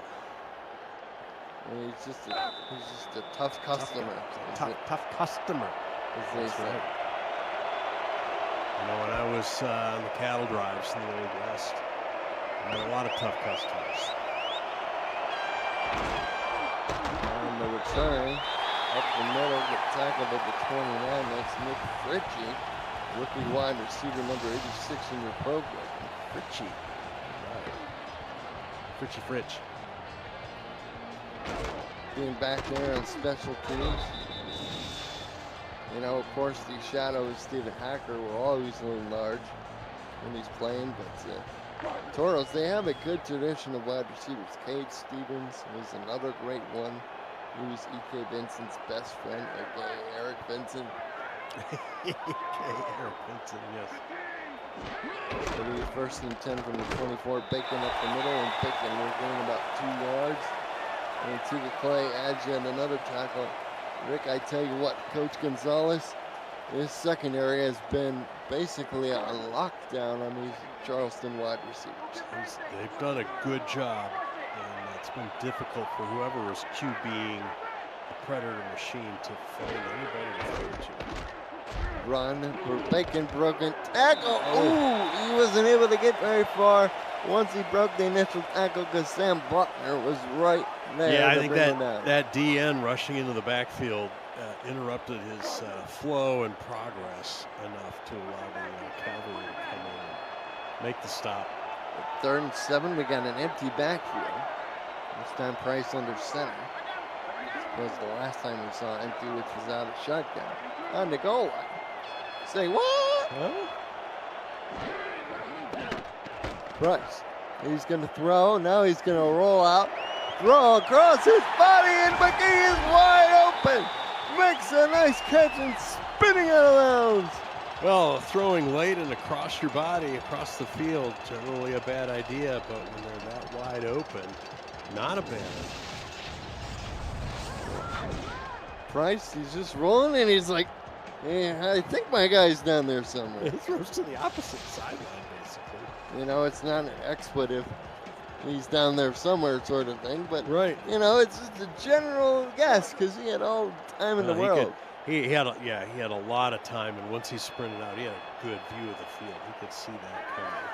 He's just a tough customer. Tough customer. As they That's say. right. You know, when I was on the cattle drives in the Old West, I met a lot of tough customers. On the return, up the middle, get tackled at the 29. That's Nick Fritchie, rookie wide receiver number 86 in your program. Fritchie. Right. Fritchie Fritch. Being back there on special teams. You know, of course, the shadow of Stephen Hacker will always loom large when he's playing, but Toros, they have a good tradition of wide receivers. Cade Stevens was another great one. He was E.K. Vincent's best friend, aka Eric Vincent. Eric Vincent, yes. So he was 1st and 10 from the 24, Bacon up the middle, and Bacon was getting about 2 yards. And to the play, adds yet another tackle. Rick, I tell you what, Coach Gonzalez, his secondary has been basically on lockdown on these Charleston wide receivers. They've done a good job, and it's been difficult for whoever is QBing the Predator machine to find anybody to throw to. Run for Bacon, broken tackle. Ooh, he wasn't able to get very far once he broke the initial tackle because Sam Buckner was right there. Yeah, I think that DN rushing into the backfield interrupted his flow and progress enough to allow the cavalry to come in and make the stop. 3rd and 7, we got an empty backfield. This time Price under center. This was the last time we saw empty, which was out of shotgun. On the goal line. Say what? Huh? Price. He's going to throw. Now he's going to roll out. Throw across his body, and McGee is wide open. Makes a nice catch and spinning out of bounds. Well, throwing late and across your body, across the field, generally a bad idea, but when they're that wide open, not a bad idea. Price, he's just rolling, and he's like, yeah, I think my guy's down there somewhere. He throws to the opposite sideline, basically. You know, it's not an expletive. He's down there somewhere sort of thing, but, right. You know, it's just a general guess because he had all the time in the world. He had a lot of time, and once he sprinted out, he had a good view of the field. He could see that coming.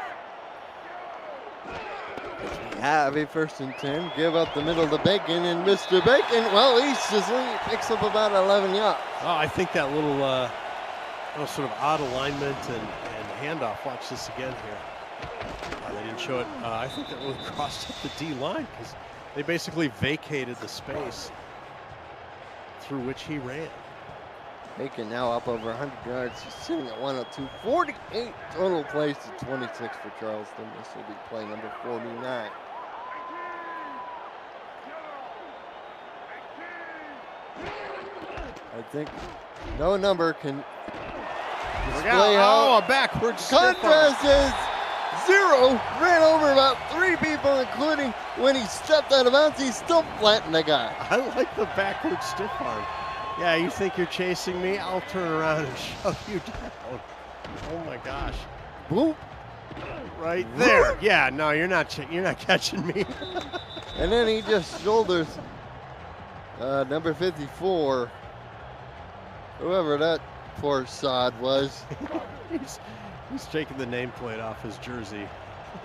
Have a 1st and 10, give up the middle to Bacon, and Mr. Bacon, well, he picks up about 11 yards. Oh, I think that little sort of odd alignment and handoff. Watch this again here. They didn't show it. I think that really crossed up the D line because they basically vacated the space through which he ran. Bacon now up over 100 yards. He's sitting at 102. 48 total plays to 26 for Charleston. This will be play number 49. I think no number can display how a backwards contrast is 0. Ran over about 3 people, including when he stepped out of bounds. He still flattened the guy. I like the backward stiff arm. Yeah, you think you're chasing me? I'll turn around and shove you down. Oh my gosh! Boop. Right there. Yeah, no, you're not catching me. And then he just shoulders number 54, whoever that poor sod was. He's taking the nameplate off his jersey.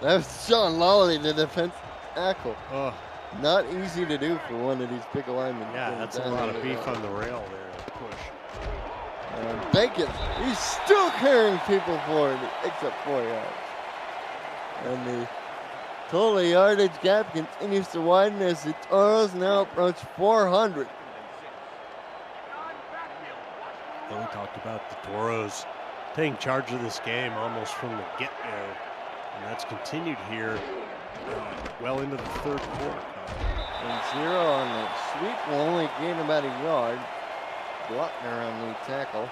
That's Sean Lawley, the defense tackle. Oh. Not easy to do for one of these big linemen. Yeah, that's a lot of beef on the rail there to push. And Bacon, he's still carrying people forward, except 4 yards. And the total yardage gap continues to widen as the Toros now approach 400. Then we talked about the Toros taking charge of this game almost from the get-go, and that's continued here well into the 3rd quarter. And 0 on the sweep will only gain about a yard. Gluttner on the tackle.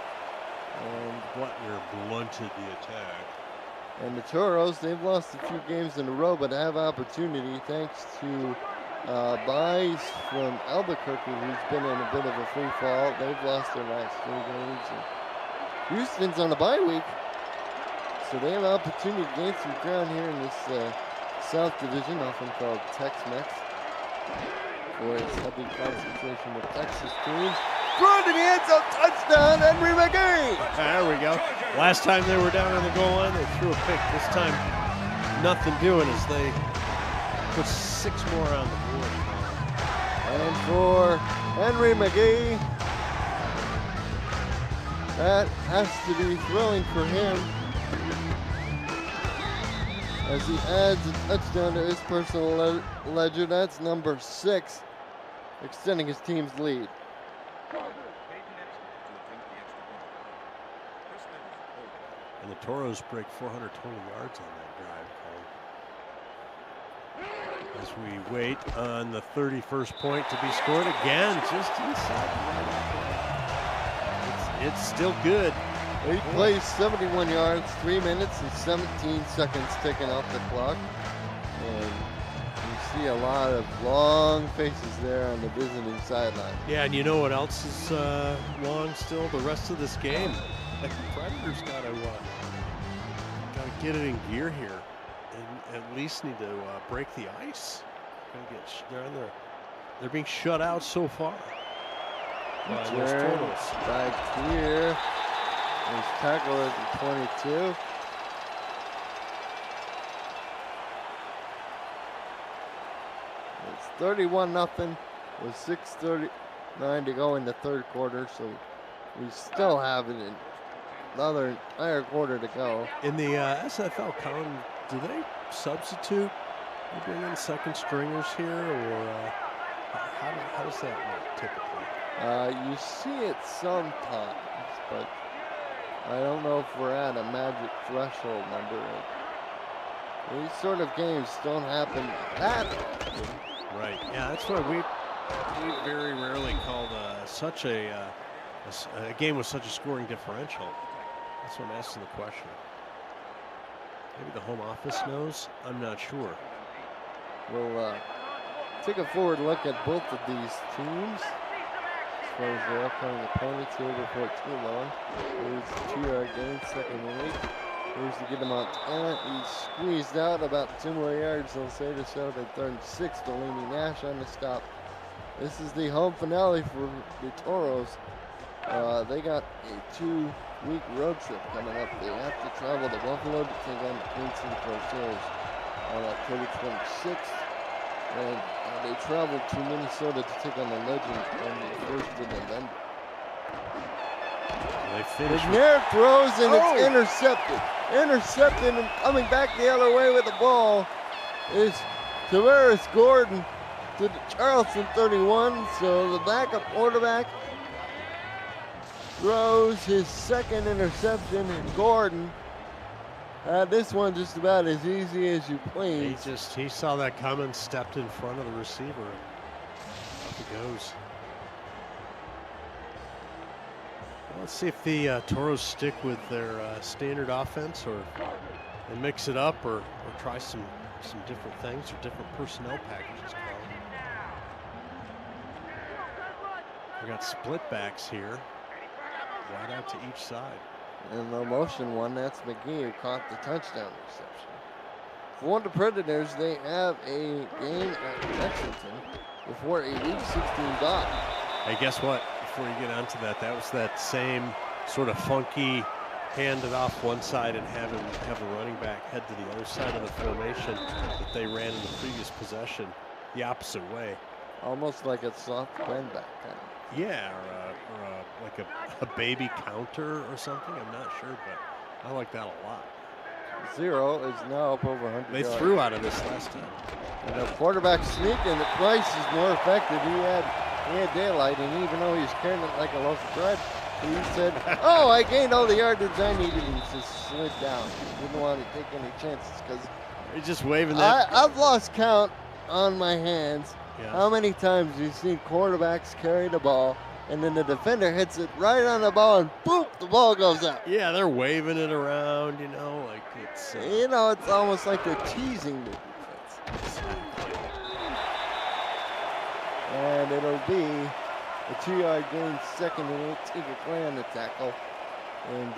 And Gluttner blunted the attack. And the Toros, they've lost a few games in a row, but have opportunity thanks to buys from Albuquerque, who's been in a bit of a free fall. They've lost their last 3 games. And Houston's on a bye week, so they have an opportunity to gain some ground here in this South Division, often called Tex-Mex, for its heavy concentration with Texas teams. Thrown to the end zone, touchdown, Henry McGee! There we go. Last time they were down on the goal line, they threw a pick. This time, nothing doing as they put 6 more on the board. And for Henry McGee, that has to be thrilling for him as he adds a touchdown to his personal ledger. That's number 6, extending his team's lead. And the Toros break 420 yards on that drive, Cole. As we wait on the 31st point to be scored again, just inside. It's still good. 8 plays, 71 yards, 3 minutes and 17 seconds taken off the clock. And you see a lot of long faces there on the visiting sideline. Yeah, and you know what else is long still? The rest of this game. The Predators gotta get it in gear here, and at least need to break the ice. They're being shut out so far. Those Toros. Back here. He's tackled at the 22. It's 31-0 with 6:39 to go in the third quarter, so we still have it in another entire quarter to go. In the SFL, Colin, do they substitute? They bring in second stringers here, or how does that work typically? You see it sometimes, but I don't know if we're at a magic threshold number. These sort of games don't happen that often. Right. Yeah, that's why we very rarely call such a game with such a scoring differential. That's why I'm asking the question. Maybe the home office knows. I'm not sure. We'll take a forward look at both of these teams as far as their upcoming opponents here before too long. Here's the 2-yard gain, 2nd and 8. Here's to get him on talent. He's squeezed out about 2 more yards. They'll say to show that 3rd and 6. Delaney Nash on the stop. This is the home finale for the Toros. They got a 2-week road trip coming up. They have to travel to Buffalo to take on the Queen City Corsairs on October 26th. And they travel to Minnesota to take on the Legend on the 1st of November. McNair throws and it's intercepted. Intercepted and coming back the other way with the ball is Tavares Gordon to the Charleston 31. So the backup quarterback throws his 2nd interception, and Gordon had this one just about as easy as you please. He saw that coming, stepped in front of the receiver, and off he goes. Let's see if the Toros stick with their standard offense, or they mix it up, or try some different things, or different personnel packages. We got split backs here, right out to each side. And the motion one, that's McGee who caught the touchdown reception. For the Predators, they have a game at Lexington before a Week 16 bye. Hey, guess what? Before you get onto that, that was that same sort of funky hand it off one side and have the running back head to the other side of the formation that they ran in the previous possession the opposite way. Almost like a soft bend back kind of. Yeah, or like a baby counter or something. I'm not sure, but I like that a lot. 0 is now up over 100 They yards. threw out of this last time. And the quarterback sneak, and the Price is more effective. He had daylight, and even though he's carrying it like a loaf of bread, he said, "Oh, I gained all the yardage I needed," and he just slid down. He didn't want to take any chances because he's just waving that. I've lost count on my hands. Yeah. How many times you've seen quarterbacks carry the ball, and then the defender hits it right on the ball, and boop, the ball goes out. Yeah, they're waving it around, like it's. It's almost like they're teasing the defense. And it'll be a 2-yard gain, 2nd and 8. Take a play on the tackle. And,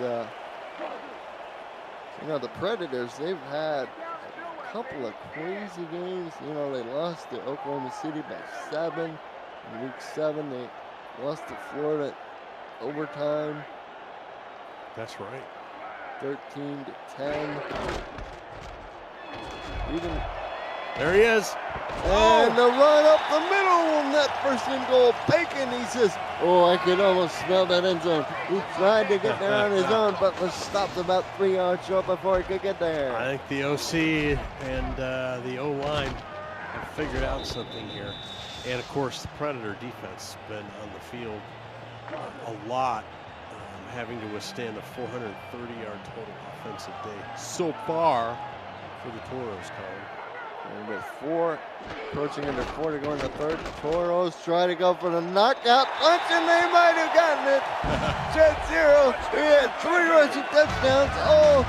the Predators, they've had a couple of crazy games. You know, they lost to Oklahoma City by 7 in week 7. They lost to Florida overtime. That's right. 13-10. Even there he is. And the run up the middle on that first and goal. Bacon, he says, oh, I could almost smell that end zone. He tried to get there on his own, but was stopped about 3 yards short before he could get there. I think the OC and the O-line have figured out something here. And, of course, the Predator defense has been on the field a lot, having to withstand a 430-yard total offensive day so far for the Toros, Colin. And with 4, approaching under 4 to go in the third, Toros try to go for the knockout punch, and they might have gotten it. Jet Zero, he had 3 rushing touchdowns all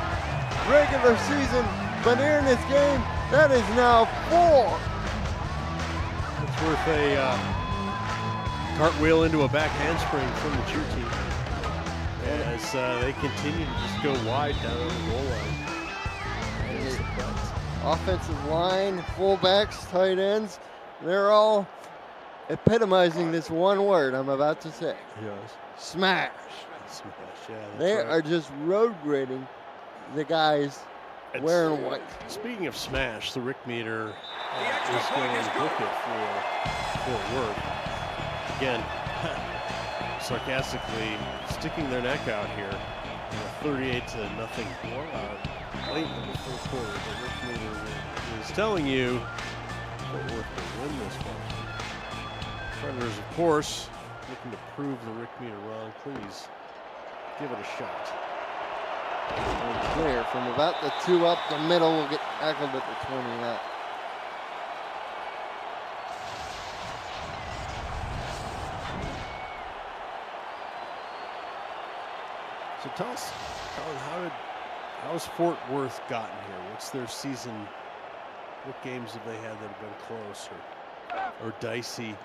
regular season, but here in this game, that is now 4. It's worth a cartwheel into a back handspring from the cheer team as they continue to just go wide down the goal line. Offensive line, fullbacks, tight ends, they're all epitomizing this one word I'm about to say. Yes. Smash. Smash, yeah. They are just road grading the guys wearing white. Speaking of smash, the Rick meter is going to book it for Fort Worth. Again, sarcastically sticking their neck out here. 38-0 blowout late in the first quarter. The Rick meter is telling you Fort Worth will win this one. Predators, of course, looking to prove the Rick meter wrong. Please give it a shot. And clear from about the 2 up the middle. Will get tackled at the 29. So tell us, Colin, how's Fort Worth gotten here? What's their season? What games have they had that have been close or dicey?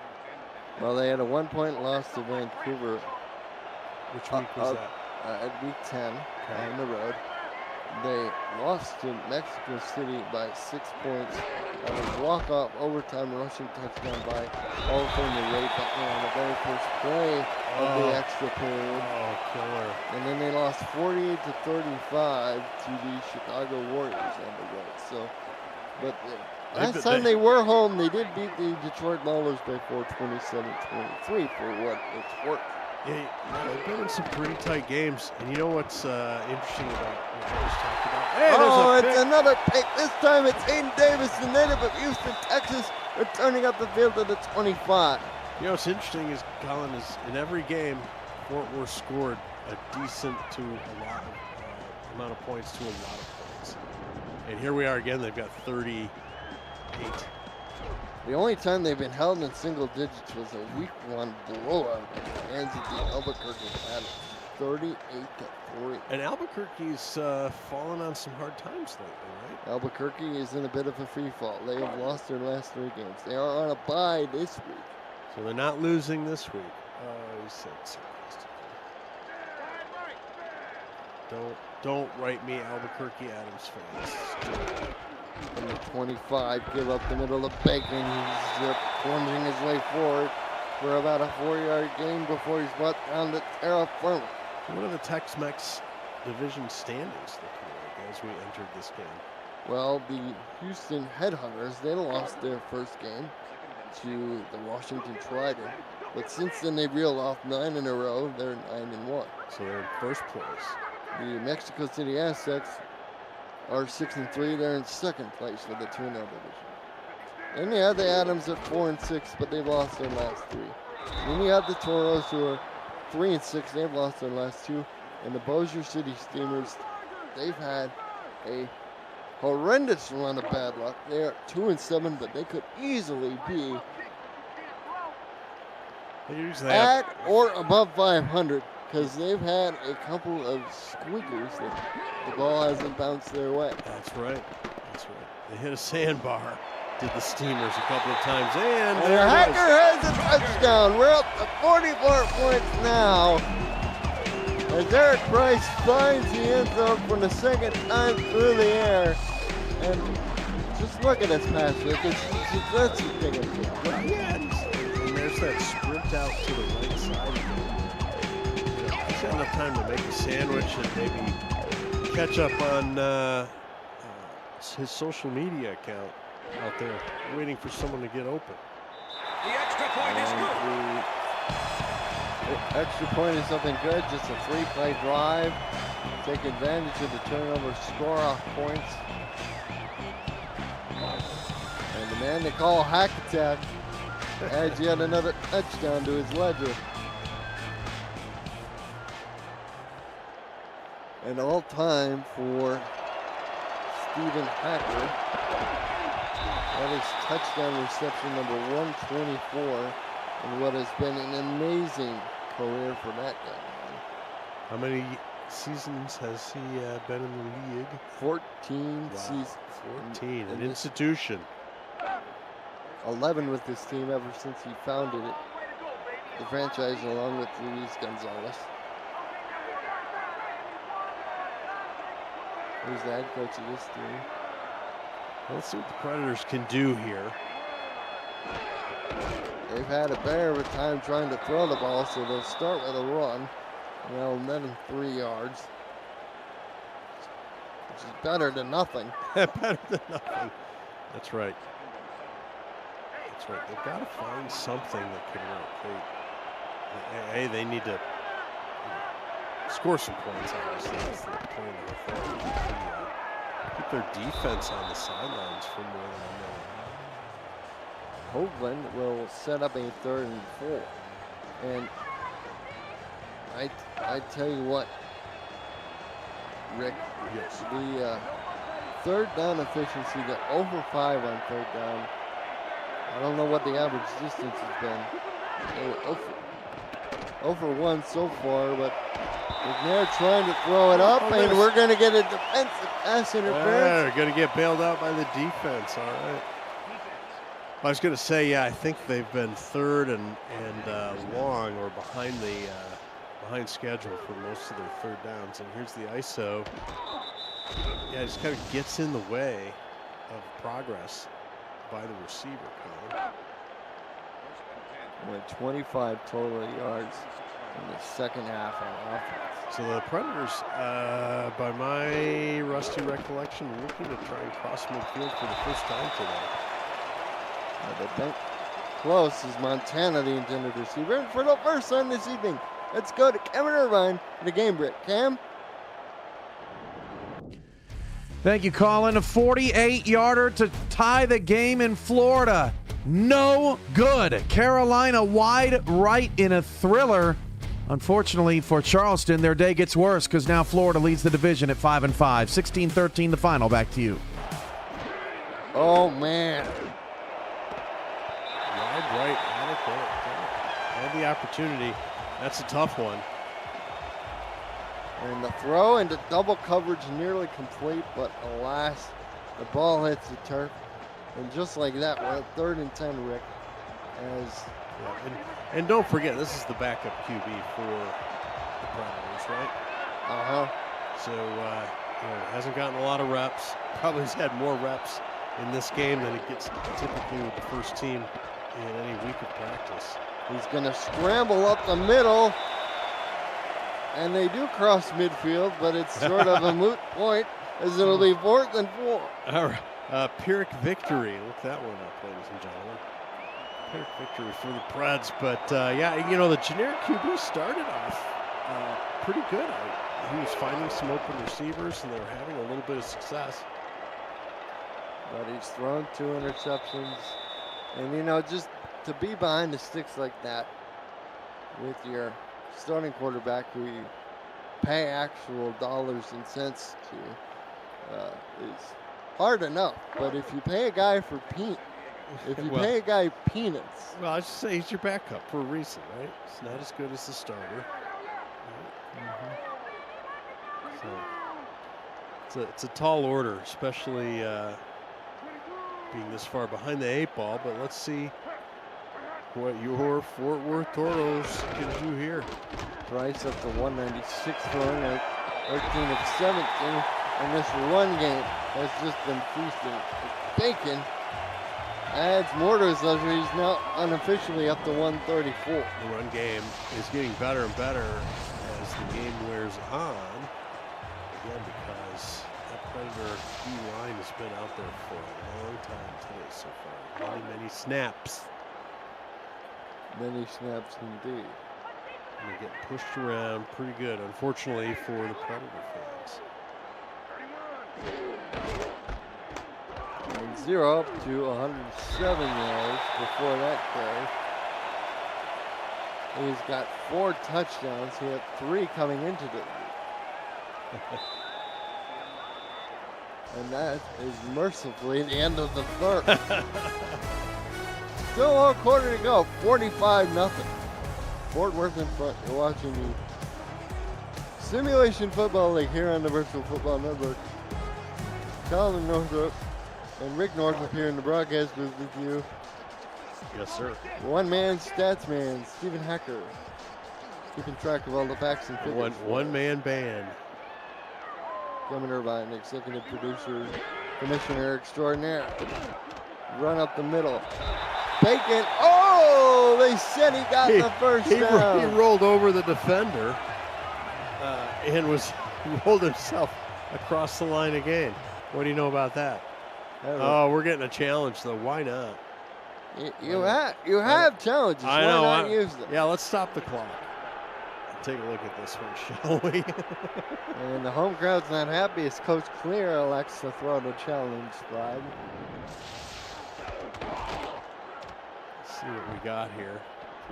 Well, they had a 1-point loss to Vancouver. Which week was that? At week 10 on the road. They lost to Mexico City by 6 points on a walk-off overtime rushing touchdown by Hall of Famer Ray Butler on the very first play of the extra period. Oh, killer. And then they lost 48-35 to the Chicago Warriors on the road. So, but last time they were home, they did beat the Detroit Maulers by 27-23 for what it's worth. Yeah, they've been in some pretty tight games. And you know what's interesting about what I was talking about? Hey, it's another pick. This time it's Aiden Davis, the native of Houston, Texas, returning up the field to the 25. You know what's interesting is, Colin, is in every game, Fort Worth scored a decent to a lot of amount of points to a lot of points. And here we are again. They've got 38. The only time they've been held in single digits was a week 1 blowout at the hands of the Albuquerque Adams, 38-3. And Albuquerque's fallen on some hard times lately, right? Albuquerque is in a bit of a free fall. They have lost their last 3 games. They are on a bye this week. So they're not losing this week. He said sarcastically. Don't write me Albuquerque Adams fans. From the 25, give up the middle of Bacon. He's plunging his way forward for about a 4-yard gain before he's brought down to terra firma. What are the Tex-Mex division standings looking like as we entered this game? Well, the Houston Headhunters, they lost their first game to the Washington Trident. But since then, they reeled off 9 in a row. They're 9-1. So they're in first place. The Mexico City Aztecs are 6-3. They're in second place for the 2-0 division. Then you have the Adams at 4-6, but they've lost their last 3. Then you have the Toros, who are 3-6. They've lost their last 2. And the Bossier City Steamers, they've had a horrendous run of bad luck. They are 2-7, but they could easily be at or above 500 because they've had a couple of squeakers that the ball hasn't bounced their way. That's right. That's right. They hit a sandbar, did the Steamers a couple of times, and the Hacker has a touchdown. We're up to 44 points now. As Eric Price finds the end zone for the second time through the air. And Just look at this pass, Rick. That's ridiculous. Yeah, and there's that sprint out to the right side. He's got enough time to make a sandwich and maybe catch up on his social media account out there, waiting for someone to get open. The extra point is good. The extra point is something good. Just a free play drive. Take advantage of the turnover, score off points. And the man they call Hack Attack adds yet another touchdown to his ledger. And all time for Stephen Hacker. That is touchdown reception number 124 in what has been an amazing career for that guy. How many seasons has he been in the league? 14 wow. seasons. 14, an institution. 11 with this team ever since he founded it. The franchise along with Luis Gonzalez. Who's the head coach of this team? Let's see what the Predators can do here. They've had a bear of a time trying to throw the ball, so they'll start with a run. And they'll net him 3 yards. Which is better than nothing. Better than nothing. That's right. That's right. They've got to find something that can work. They need to score some points, obviously. That's the point of the thing. Keep their defense on the sidelines for more than a minute. Hoagland will set up a 3rd and 4. And I tell you what, Rick, yes. The 3rd down efficiency, they're over 5 on 3rd down. I don't know what the average distance has been. Over 1 so far, but McNair trying to throw it up, and we're going to get a defensive pass interference. They're going to get bailed out by the defense, all right. I was going to say, yeah, I think they've been 3rd and long or behind schedule for most of their 3rd downs. And here's the ISO. Yeah, it just kind of gets in the way of progress by the receiver. Went 25 total yards in the 2nd half on offense. So the Predators, by my rusty recollection, looking to try and cross midfield for the first time today. They think close is Montana, the intended receiver. And for the first time this evening, let's go to Kevin Irvine, the game brick. Cam? Thank you, Colin. A 48-yarder to tie the game in Florida. No good. Carolina wide right in a thriller. Unfortunately for Charleston, their day gets worse because now Florida leads the division at 5-5. 16-13 the final. Back to you. Oh, man. Wide right. Had the opportunity. That's a tough one. And the throw into double coverage nearly complete, but alas, the ball hits the turf. And just like that, we're at 3rd and 10, Rick. And don't forget, this is the backup QB for the Predators, right? Uh-huh. So, hasn't gotten a lot of reps. Probably has had more reps in this game than it gets typically with the first team in any week of practice. He's going to scramble up the middle. And they do cross midfield, but it's sort of a moot point as it'll be 4th and 4. All right. Pyrrhic victory. Look that one up, ladies and gentlemen. Pyrrhic victory for the Preds. But, the generic QB started off pretty good. He was finding some open receivers, and they were having a little bit of success. But he's thrown 2 interceptions. And, just to be behind the sticks like that with your starting quarterback who you pay actual dollars and cents to is hard enough. But if you pay a guy for pay a guy peanuts. Well, I should say he's your backup for a reason, right? It's not as good as the starter. So it's a tall order, especially being this far behind the 8 ball. But let's see what your Fort Worth Toros can do here. Price up to 196, throwing at 13 of 17. And this run game has just been feasting. Bacon adds more to his ledger. He's now unofficially up to 134. The run game is getting better and better as the game wears on. Again, because that Predator D line has been out there for a long time today so far. Many, many snaps. Many snaps indeed. And they're getting pushed around pretty good, unfortunately, for the Predator fans. And 0 up to 107 yards before that play. He's got 4 touchdowns. He had 3 coming into the and that is mercifully the end of the third. Still a quarter to go. 45-0. Fort Worth in front. You're watching the Simulation Football League here on the Virtual Football Network. Calvin Northrop and Rick Northrop here in the broadcast booth with you. Yes, sir. One man, stats man, Stephen Hacker. Keeping track of all the facts and figures. One man band. Kevin Irvine, executive producer, commissioner extraordinaire. Run up the middle. Bacon. Oh, they said he got the first down. He rolled over the defender and rolled himself across the line again. What do you know about that? Oh, we're getting a challenge though. Why not? You have challenges. I Why know. not use them? Yeah, let's stop the clock. Take a look at this one, shall we? And the home crowd's not happy as Coach Clear elects to throw the challenge flag. Let's see what we got here.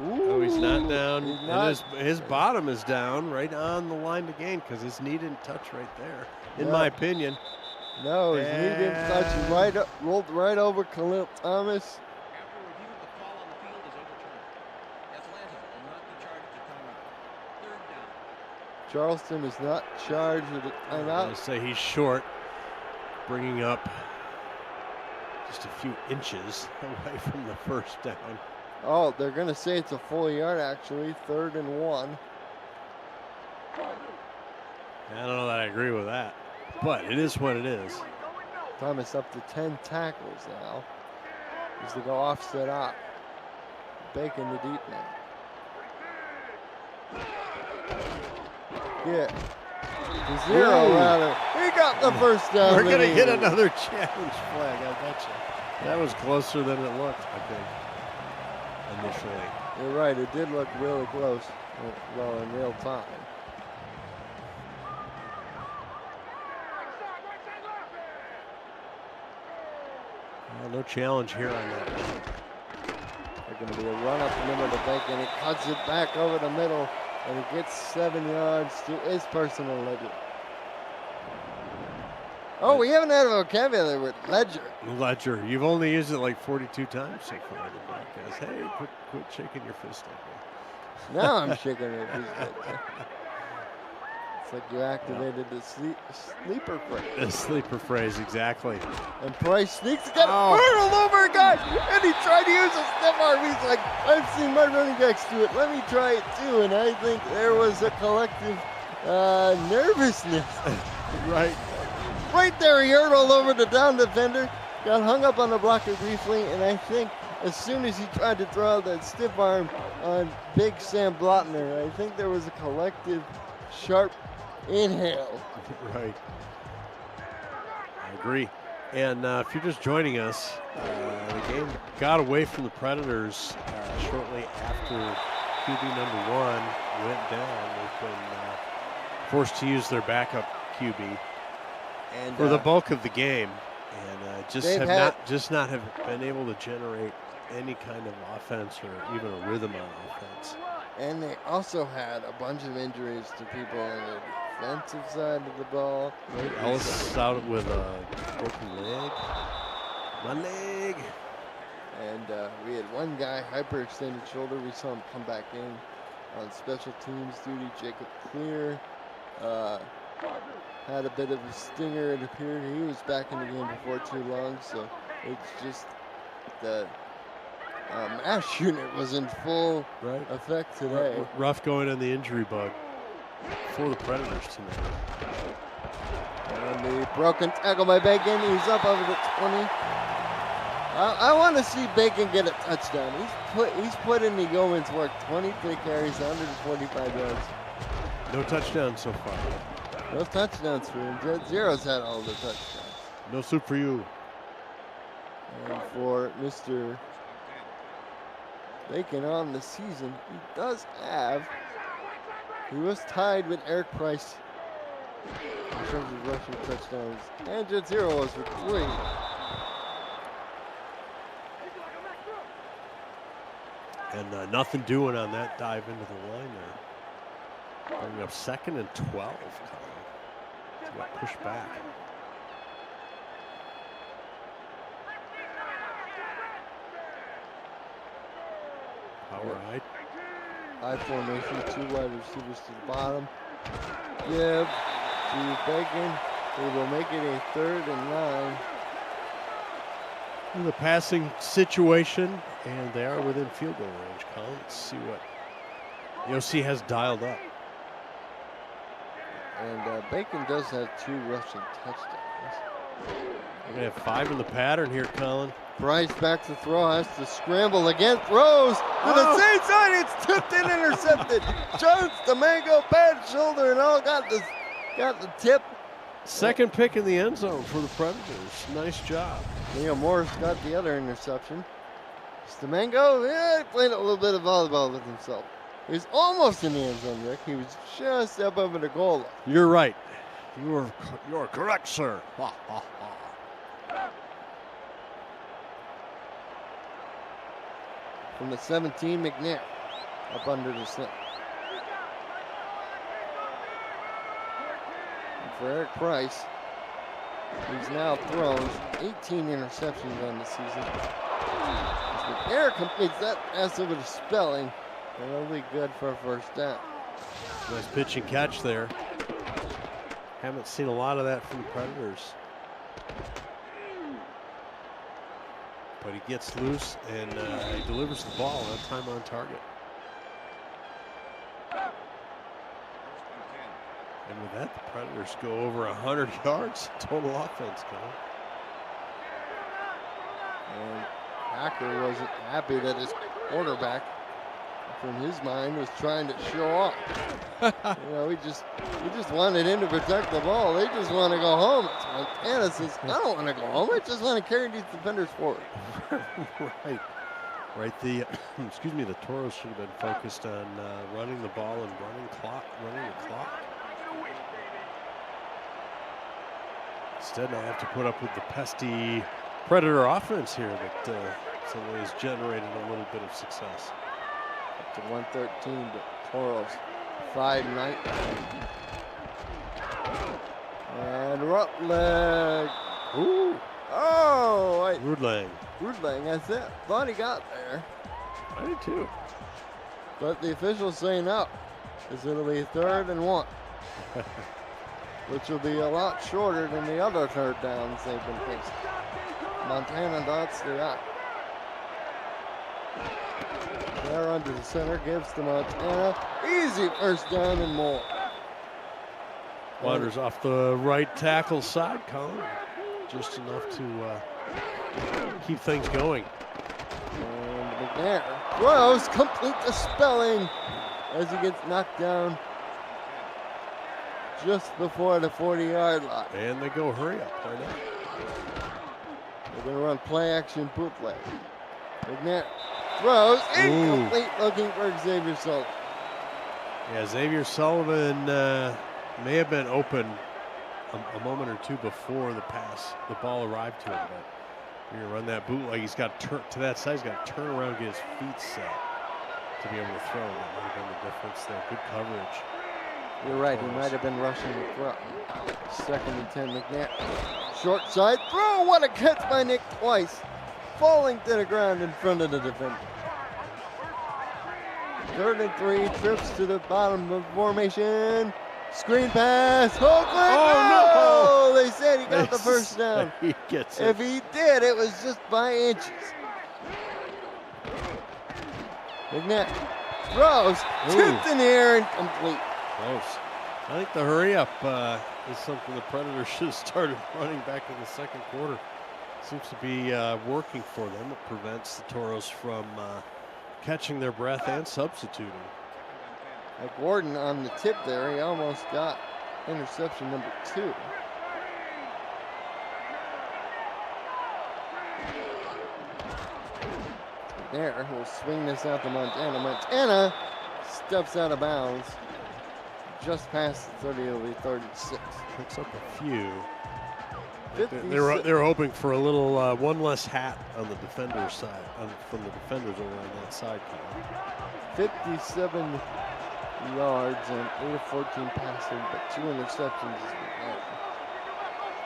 Ooh, Oh, he's not down. he's And not- his bottom is down right on the line to gain because his knee didn't touch right there, in Yeah. my opinion. No, his knee didn't touch. He rolled right over Khalil Thomas. After review, the call on the field is overturned. Atlanta will not be charged with a timeout. Third down. Charleston is not charged with a I'm timeout. going to say he's short, bringing up just a few inches away from the first down. Oh, they're going to say it's a full yard, actually. 3rd and 1. I don't know that I agree with that, but it is what it is. Thomas up to 10 tackles now. As they go offset out. Bacon the deep man. Yeah. 0 Ooh. rather. He got the first down. We're going to get anyway. another challenge flag, I bet you. That was closer than it looked, I think, initially. You're right, it did look really close. Well, in real time. Well, no challenge here on that. There's going to be a run up the middle of the Bacon. He cuts it back over the middle, and he gets 7 yards to his personal ledger. Oh, we haven't had a vocabulary with ledger. Ledger, you've only used it like 42 times so far in the podcast. Hey, quit shaking your fist at me. Now I'm shaking it. It's like you activated the sleeper phrase. The sleeper phrase, exactly. And Price sneaks, got hurdled over a guy, and he tried to use a stiff arm. He's like, I've seen my running backs do it. Let me try it too. And I think there was a collective nervousness. Right. Right there, he hurdled over the down defender, got hung up on the blocker briefly, and I think as soon as he tried to throw out that stiff arm on Big Sam Blotner, I think there was a collective sharp inhale. Right. I agree. And if you're just joining us, the game got away from the Predators shortly after QB number 1 went down. They've been forced to use their backup QB And for the bulk of the game, and just not have been able to generate any kind of offense or even a rhythm on offense. And they also had a bunch of injuries to people on the defensive side of the ball. Ellis out with a broken leg. My leg. And we had one guy, hyperextended shoulder. We saw him come back in on special teams duty. Jacob Clear had a bit of a stinger, it appeared. He was back in the game before too long, so it's just the MASH unit was in full effect today. Rough going on the injury bug for the Predators tonight. And the broken tackle by Bacon. He's up over the 20. I want to see Bacon get a touchdown. He's put in the yeoman's work. 23 carries, 145 yards. No touchdowns so far. No touchdowns for him. Jet Zero's had all the touchdowns. No soup for you. And for Mr. Bacon on the season, he was tied with Eric Price in terms of rushing touchdowns. And Jet Zero was with 3. And nothing doing on that dive into the line there. Bringing up 2nd and 12. Colin. He got pushed back. Power right. High formation, 2 wide receivers to the bottom. Give to Bacon. They will make it a 3rd and 9. In the passing situation, and they are within field goal range. Colin, let's see what the OC has dialed up. And Bacon does have 2 rushing touchdowns. We're going to have 5 in the pattern here, Colin. Bryce back to throw, has to scramble again, throws to the same side, it's tipped and intercepted. Jones, the mango, bad shoulder and all, got the tip. Second pick in the end zone for the Predators. Nice job. Leo Morris got the other interception. Stemango, he played a little bit of volleyball with himself. He was almost in the end zone, Rick. He was just up over the goal line. You're right. You're correct, sir. Ha, ha, ha. From the 17, McNair up under the center. And for Eric Price, he's now thrown 18 interceptions on the season. McNair completes that pass over to Spelling, and it'll be good for a 1st down. Nice pitch and catch there. Haven't seen a lot of that from the Predators. But he gets loose and he delivers the ball on time on target. And with that, the Predators go over 100 yards total offense, Colin. And Packer wasn't happy that his quarterback, from his mind, was trying to show off. We just wanted him to protect the ball. They just want to go home. Montana says, I don't want to go home. I just want to carry these defenders forward. Right. The the Toros should have been focused on running the ball and running the clock. Instead, I have to put up with the pesky Predator offense here that suddenly has generated a little bit of success. Up to 113, but Toros 5-19. And Rutledge. Ooh. Oh, wait. Rudlang, that's it. Thought he got there. I did too. But the officials say no, because it'll be 3rd and 1. Which will be a lot shorter than the other 3rd downs they've been facing. Montana dots the eye. There under the center, gives to Montana. Easy 1st down and more. Wanders off the right tackle side, Colin. Just enough to keep things going. And McNair throws complete to Spelling as he gets knocked down just before the 40-yard line. And they go hurry up. Why not? They're going to run play action bootleg. McNair throws incomplete, looking for Xavier Sullivan. Yeah, Xavier Sullivan may have been open a moment or two before the ball arrived to him. But you're going to run that bootleg. He's got to that side. He's got to turn around and get his feet set to be able to throw. That might have been the difference there. Good coverage. You're right. He might have been rushing the throw. 2nd and 10, McNair. Short side throw. What a catch by Nick Twice. Falling to the ground in front of the defender. 3rd and 3. Trips to the bottom of formation. Screen pass. Oh, no! They said he got the 1st down. He gets it. If he did, it was just by inches. McNair throws. Tipped in the air and complete. Close. I think the hurry up is something the Predators should have started running back in the second quarter. Seems to be working for them. It prevents the Toros from catching their breath and substituting. Gordon on the tip there, he almost got interception number 2. There, we'll swing this out to Montana. Montana steps out of bounds. Just past the 30, it'll be 36. Picks up a few. 56. They were hoping for a little one less hat on the defender's side, from the defenders over on that side. 57 yards and 8 of 14 passing, but 2 interceptions.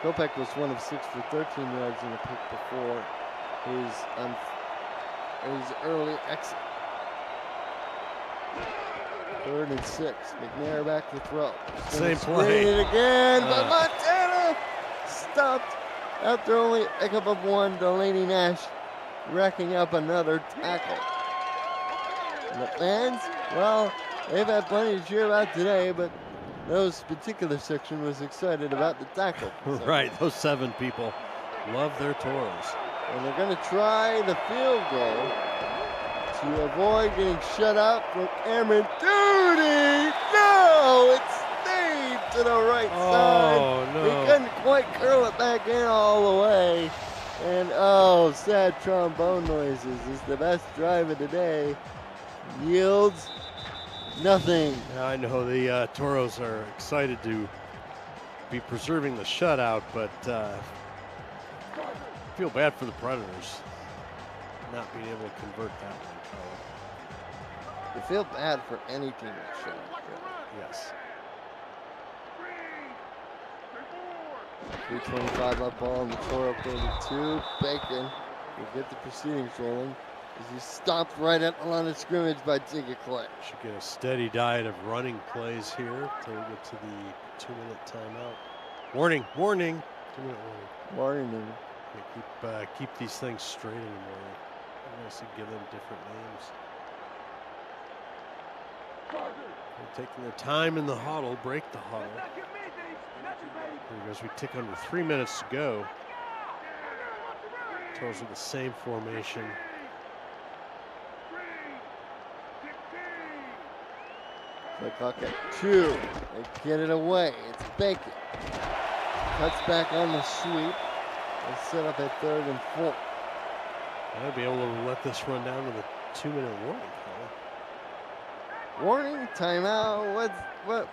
Kopech was 1 of 6 for 13 yards in a pick before his early exit. 3rd and 6. McNair back to throw. Same play. It again, but Montana stopped after only a pick up of 1. Delaney Nash racking up another tackle. And the fans, well, they've had plenty to cheer about today, but those particular section was excited about the tackle. Right, those 7 people love their Toros. And they're going to try the field goal to avoid getting shut out from Cameron Duty. No, it's stayed to the right side. Oh, no. He couldn't quite curl it back in all the way. And sad trombone noises is the best drive of the day. Yields nothing. I know the Toros are excited to be preserving the shutout, but feel bad for the Predators not being able to convert that one. You feel bad for any team that shut out, really. Yes. 3:25 up ball on the Toro 32. Bacon will get the proceedings rolling as he stopped right at the line of scrimmage by Tigger Clay. Should get a steady diet of running plays here until we get to the 2-minute timeout. Warning, warning. 2-minute warning. Warning. Keep these things straight anymore. I want to give them different names. They're taking their time in the huddle, break the huddle. As we tick under 3 minutes to go. Toros with the same formation. The clock at 2. They get it away. It's Bacon. Cuts back on the sweep. They set up at 3rd and 4. I'd be able to let this run down to the 2-minute warning. Warning, timeout.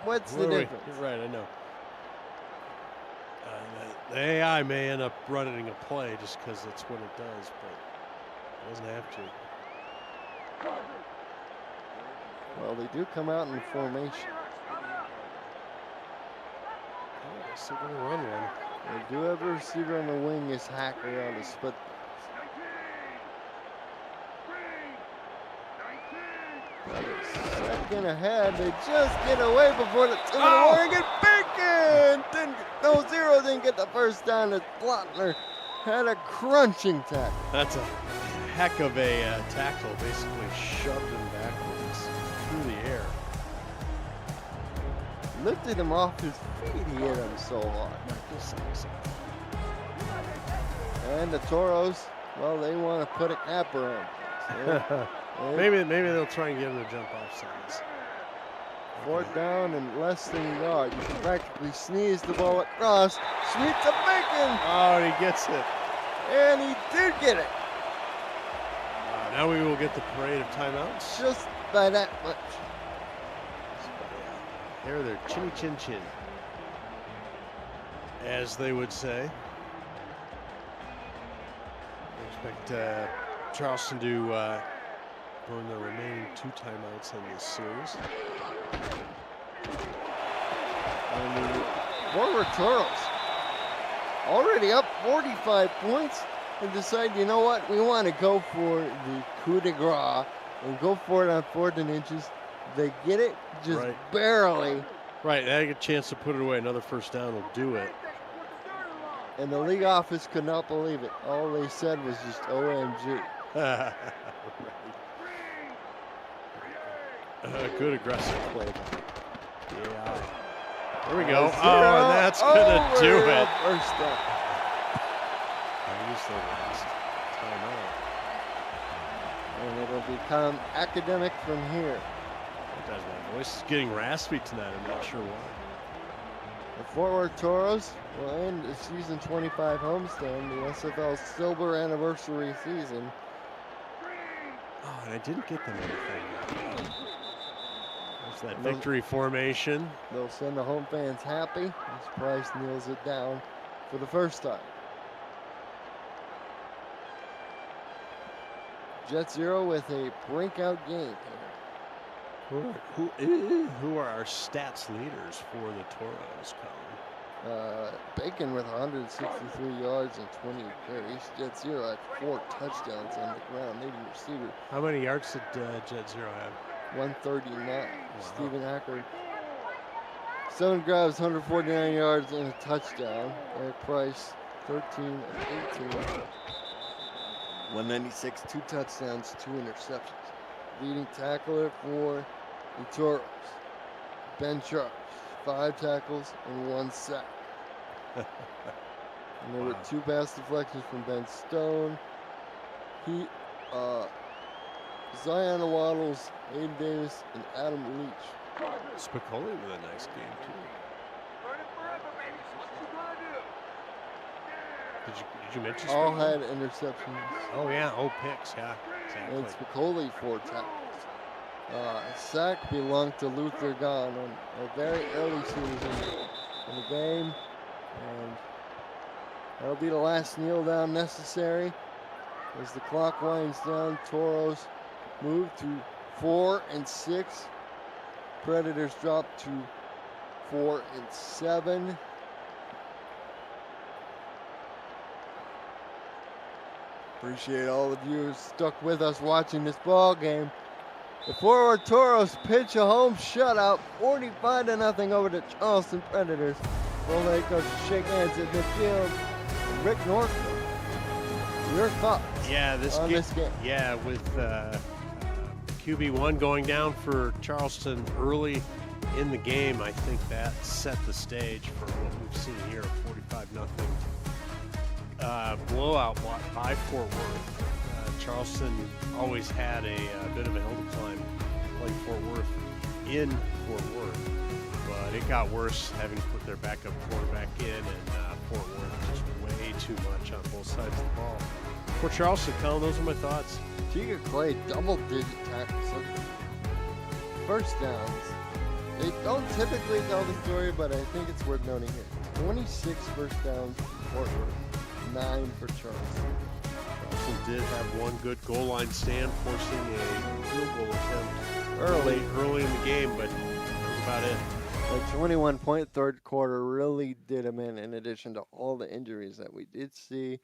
What's the difference? You're right, I know. The AI may end up running a play just because that's what it does, but it doesn't have to. Well, they do come out in formation. I guess they're going to run one. They do have a receiver on the wing is Hacker on the split. Second ahead, they just get away before the 2-minute warning, and Bacon! Didn't get the first down as Blotner had a crunching tackle. That's a heck of a tackle, basically shoved him backwards through the air. Lifted him off his feet, he hit him so hard. And the Toros, well, they want to put a capper on. Maybe they'll try and get him to jump off sides. 4th down and less than a yard. You can practically sneeze the ball across. Sweeps to Bacon. Oh, and he gets it. And he did get it. Now we will get the parade of timeouts. Just by that much. There, they're chinny chin chin, as they would say. We expect Charleston to burn the remaining 2 timeouts in this series. And the forward Toros already up 45 points and decide, you know what, we want to go for the coup de grace and go for it on 4th and inches. They get it just barely. Right, they had a chance to put it away. Another first down will do it. And the league office could not believe it. All they said was just OMG. Good aggressive play. Yeah. Here we go. Oh, and that's going to do it. First up. I used the last timeout. And it'll become academic from here. Sometimes my voice is getting raspy tonight. I'm not sure why. The Fort Worth Toros will end the season 25 homestand, the SFL silver anniversary season. Oh, and I didn't get them anything. There's that victory formation. They'll send the home fans happy as Price kneels it down for the first time. Jet Zero with a breakout game here. Who are our stats leaders for the Toros, Colin? Bacon with 163 yards and 20 carries. Jet Zero had 4 touchdowns on the ground. Leading receiver. How many yards did Jet Zero have? 139. Wow. Stephen Hacker. 7 grabs, 149 yards and a touchdown. Eric Price, 13 of 18. 196, 2 touchdowns, 2 interceptions. Leading tackler for the Toros, Ben Sharp, 5 tackles and 1 sack. And there were 2 pass deflections from Ben Stone. Zion Waddles, Aiden Davis, and Adam Leach. Spicoli with a nice game too. Did you mention All Spicoli? had interceptions. Oh yeah, picks, yeah, exactly. And Spicoli 4 tackles. Sack belonged to Luther Gahn on a very early season in the game. And that'll be the last kneel down necessary. As the clock winds down, Toros move to 4 and 6. Predators drop to 4 and 7. Appreciate all of you who stuck with us watching this ball game. The Fort Worth Toros pitch a home shutout, 45-0 over the Charleston Predators. Full head coach shake hands at midfield. Rick Northrup, your thoughts on this game? Yeah, with QB1 going down for Charleston early in the game, I think that set the stage for what we've seen here, 45-0 blowout by Fort Worth. Charleston always had a bit of a hill to climb playing Fort Worth in Fort Worth, but it got worse having to put their backup quarterback in, and Fort Worth just way too much on both sides of the ball. For Charleston, Colin, those are my thoughts. Teague Clay, double-digit tackles. First downs. They don't typically tell the story, but I think it's worth noting here. 26 first downs for Fort Worth, 9 for Charleston. Charleston did have one good goal line stand, forcing a field goal attempt early in the game, but that's about it. The 21-point third quarter really did them in addition to all the injuries that we did see.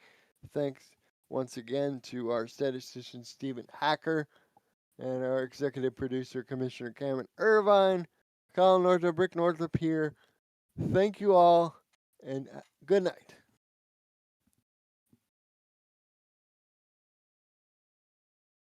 Thanks once again to our statistician, Stephen Hacker, and our executive producer, Commissioner Cameron Irvine. Colin Northup, Rick Northup here. Thank you all, and good night.